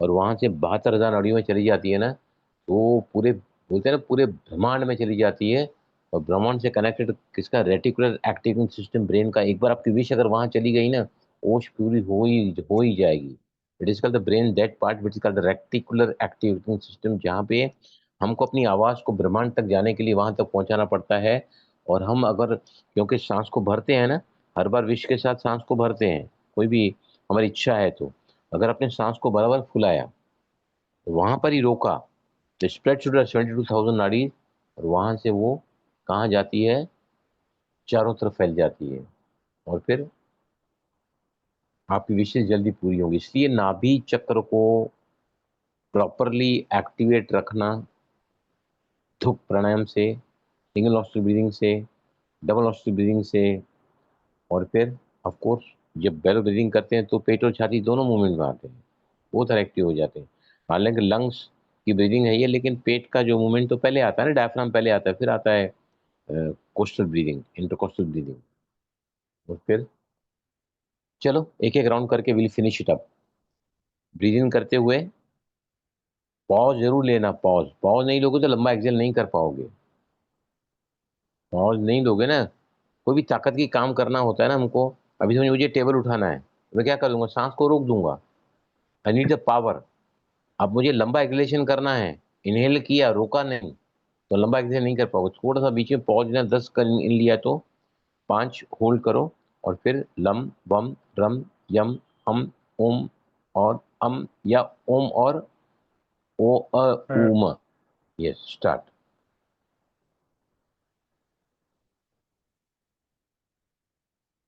और वहां से 72,000 नाड़ियों में चली जाती है ना, तो पूरे बोलते हैं ना पूरे ब्रह्मांड में चली जाती है। और ब्रह्मांड से कनेक्टेड किसका, रेटिकुलर एक्टिविंग सिस्टम ब्रेन का। एक बार आपकी विश अगर वहां चली गई ना, होश पूरी हो ही जाएगी। It is called the brain that part which is called the reticular activating system, जहाँ पे हमको अपनी आवाज को ब्रह्मांड तक जाने के लिए वहां तक पहुंचाना पड़ता है। और हम अगर, क्योंकि सांस को भरते हैं ना, हर बार विश के साथ सांस को भरते हैं, कोई भी हमारी इच्छा है तो अगर अपने सांस को बराबर फुलाया तो वहां पर ही रोका, तो स्प्रेड टू 72,000 नाड़ी, और वहां से वो कहाँ जाती है, चारों तरफ फैल जाती है, और फिर आपकी विशेष जल्दी पूरी होंगी। इसलिए नाभि चक्र को प्रॉपरली एक्टिवेट रखना धूप प्राणायाम से, सिंगल नॉस्ट्रिल ब्रीदिंग से, डबल नॉस्ट्रिल ब्रीदिंग से, और फिर ऑफ कोर्स जब बैलो ब्रीदिंग करते हैं तो पेट और छाती दोनों मूवमेंट में आते हैं, वो तरह एक्टिव हो जाते हैं। हालांकि लंग्स की ब्रीदिंग है ये, लेकिन पेट का जो मूवमेंट तो पहले आता है ना, डायफ्राम पहले आता है, फिर आता है कोस्टल ब्रीदिंग, इंटरकोस्टल ब्रीदिंग। और फिर चलो एक एक राउंड करके will finish it up. Breathing करते हुए पॉज जरूर लेना, पॉज पॉज नहीं लोगे तो लंबा एक्सेल नहीं कर पाओगे। पॉज नहीं लोगे ना, कोई भी ताकत की काम करना होता है ना हमको, अभी समझो मुझे टेबल उठाना है, मैं क्या करूंगा, सांस को रोक दूंगा, आई नीड द पावर। अब मुझे लंबा एक्सलेशन करना है, इनहेल किया, रोका नहीं, तो लंबा एक्सलेशन नहीं कर पाओगे। थोड़ा सा बीच में पॉज लेना, 10 कर इन लिया तो 5 होल्ड करो, और फिर लम वम रम यम हम ओम और अम, या ओम और ओ उम। Yes, start.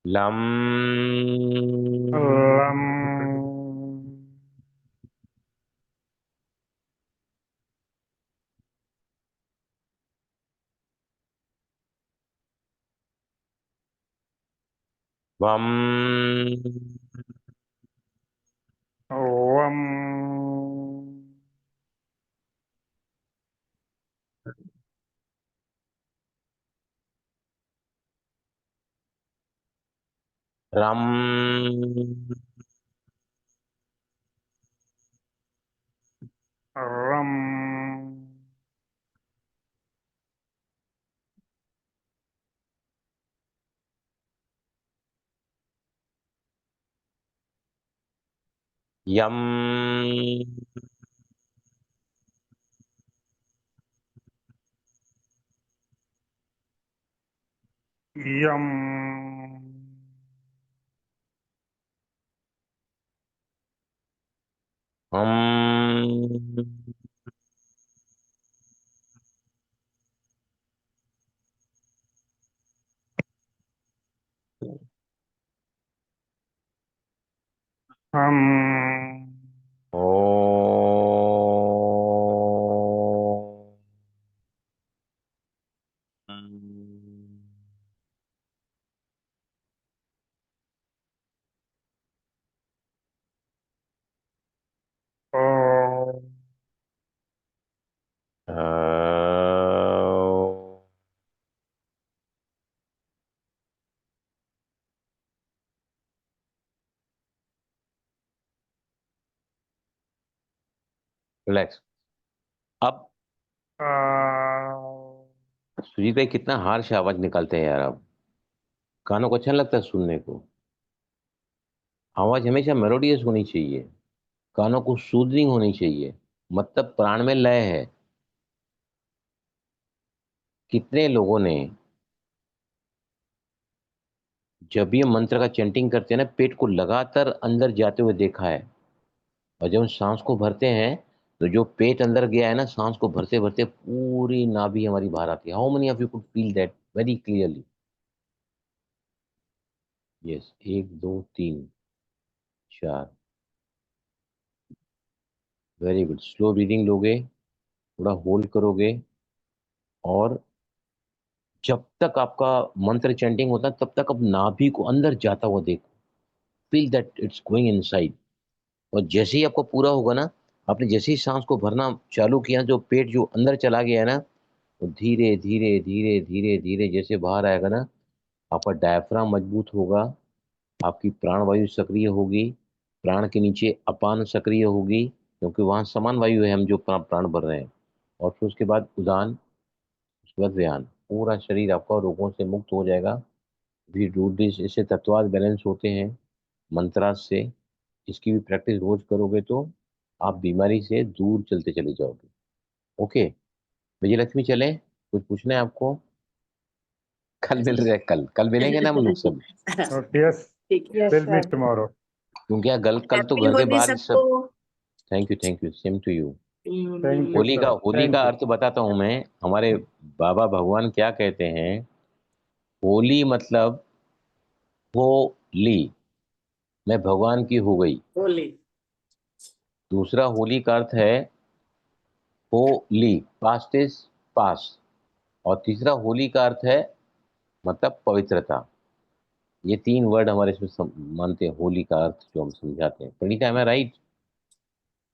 लम लम वम वम रम रम यम यम हम हम ओ रिलैक्स। अब आ सुजीत भाई कितना हार्श आवाज निकालते हैं यार आप, कानों को अच्छा लगता है सुनने को। आवाज हमेशा मेलोडियस होनी चाहिए, कानों को सूदिंग होनी चाहिए, मतलब प्राण में लय है। कितने लोगों ने जब ये मंत्र का चैंटिंग करते हैं ना, पेट को लगातार अंदर जाते हुए देखा है। और जब हम सांस को भरते हैं तो जो पेट अंदर गया है ना, सांस को भरते भरते पूरी नाभि हमारी बाहर आती है। How many of you could feel that very clearly? Yes, 1 2 3 4, very good. Slow breathing लोगे, थोड़ा होल्ड करोगे, और जब तक आपका मंत्र चैंटिंग होता है तब तक अब नाभि को अंदर जाता हुआ देखो, feel that it's going inside. और जैसे ही आपको पूरा होगा ना, आपने जैसे ही सांस को भरना चालू किया, जो पेट जो अंदर चला गया है ना, तो धीरे धीरे धीरे धीरे धीरे जैसे बाहर आएगा ना, आपका डायफ्राम मजबूत होगा, आपकी प्राणवायु सक्रिय होगी, प्राण के नीचे अपान सक्रिय होगी, क्योंकि वहां समान वायु है, हम जो प्राण भर रहे हैं। और फिर उसके बाद उदान, उसके बाद व्यान, पूरा शरीर आपका रोगों से मुक्त हो जाएगा। भी डू दिस, इससे तत्वाद बैलेंस होते हैं मंत्रास से। इसकी भी प्रैक्टिस रोज करोगे तो आप बीमारी से दूर चलते चले जाओगे। ओके विजयलक्ष्मी, चले, कुछ पूछना है आपको? कल मिल रहे, कल मिलेंगे ना हम लोग सब, यस, ठीक है। Yes will meet sir. Tomorrow. क्योंकि यार कल तो हैप्पी घर के होली बाहर सब। सबको। Thank you same to you. Thank you Holi का सर, होली थैंक का यू। अर्थ बताता हूँ मैं। हमारे बाबा भगवान क्या कहते हैं, होली मतलब होली, मैं भगवान की हो गई। होली। दूसरा होली का अर्थ है होली, पास्ट इज पास्ट। और तीसरा होली का अर्थ है मतलब पवित्रता। ये 3 वर्ड हमारे इसमें मानते हैं होली का अर्थ, जो हम समझाते हैं। Pranita, am I right?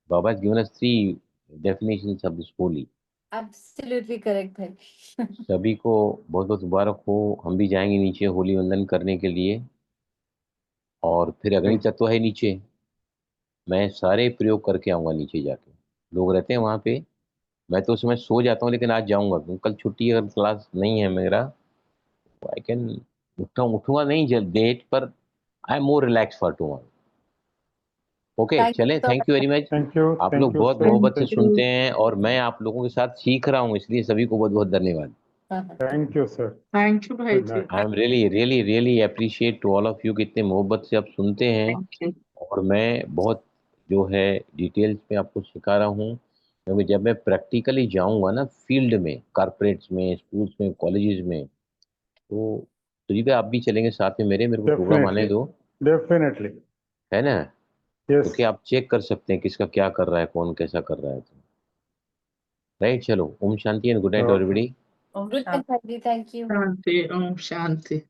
बाबा has given us 3 definitions of this Holi. Absolutely correct भाई। सभी को बहुत बहुत मुबारक हो। हम भी जाएंगे नीचे होली वंदन करने के लिए, और फिर अग्नि तत्व है नीचे, मैं सारे प्रयोग करके आऊँगा नीचे जाके। लोग रहते हैं वहाँ पे, मैं तो उस समय सो जाता हूँ, लेकिन आज जाऊँगा क्योंकि कल छुट्टी है, अगर क्लास नहीं है मेरा, आई कैन उठूंगा नहीं जब डेट पर। I am more relax for tomorrow. Okay thank चलें, you thank you very much. आप लोग थैंक यू बहुत सो मोहब्बत से मच। सुनते हैं और मैं आप लोगों के साथ सीख रहा हूँ, इसलिए सभी को बहुत बहुत धन्यवाद। Thank you sir. Thank you भाई गुड जी। Night. I am really really really appreciate to all of you, कितने मोहब्बत से आप सुनते हैं। Thank you. और मैं बहुत जो है डिटेल्स में आपको सिखा रहा हूँ, क्योंकि जब मैं प्रैक्टिकली जाऊँगा ना फील्ड में, कॉर्पोरेट्स में, स्कूल्स में, कॉलेजेस में, तो तुझे पे आप भी चलेंगे साथ में मेरे को प्रोग्राम आने डेफिनेटली, दो, डेफिनेटली, है ना? यस। क्योंकि आप चेक कर सकते हैं किसका क्या कर रहा है, कौन कैसा कर रहा है। तो राइट, चलो, ओम शांति and good night okay. Everybody. ओम गुड शांति। नाइट भाई, थैंक यू। शांति, ओम शांति।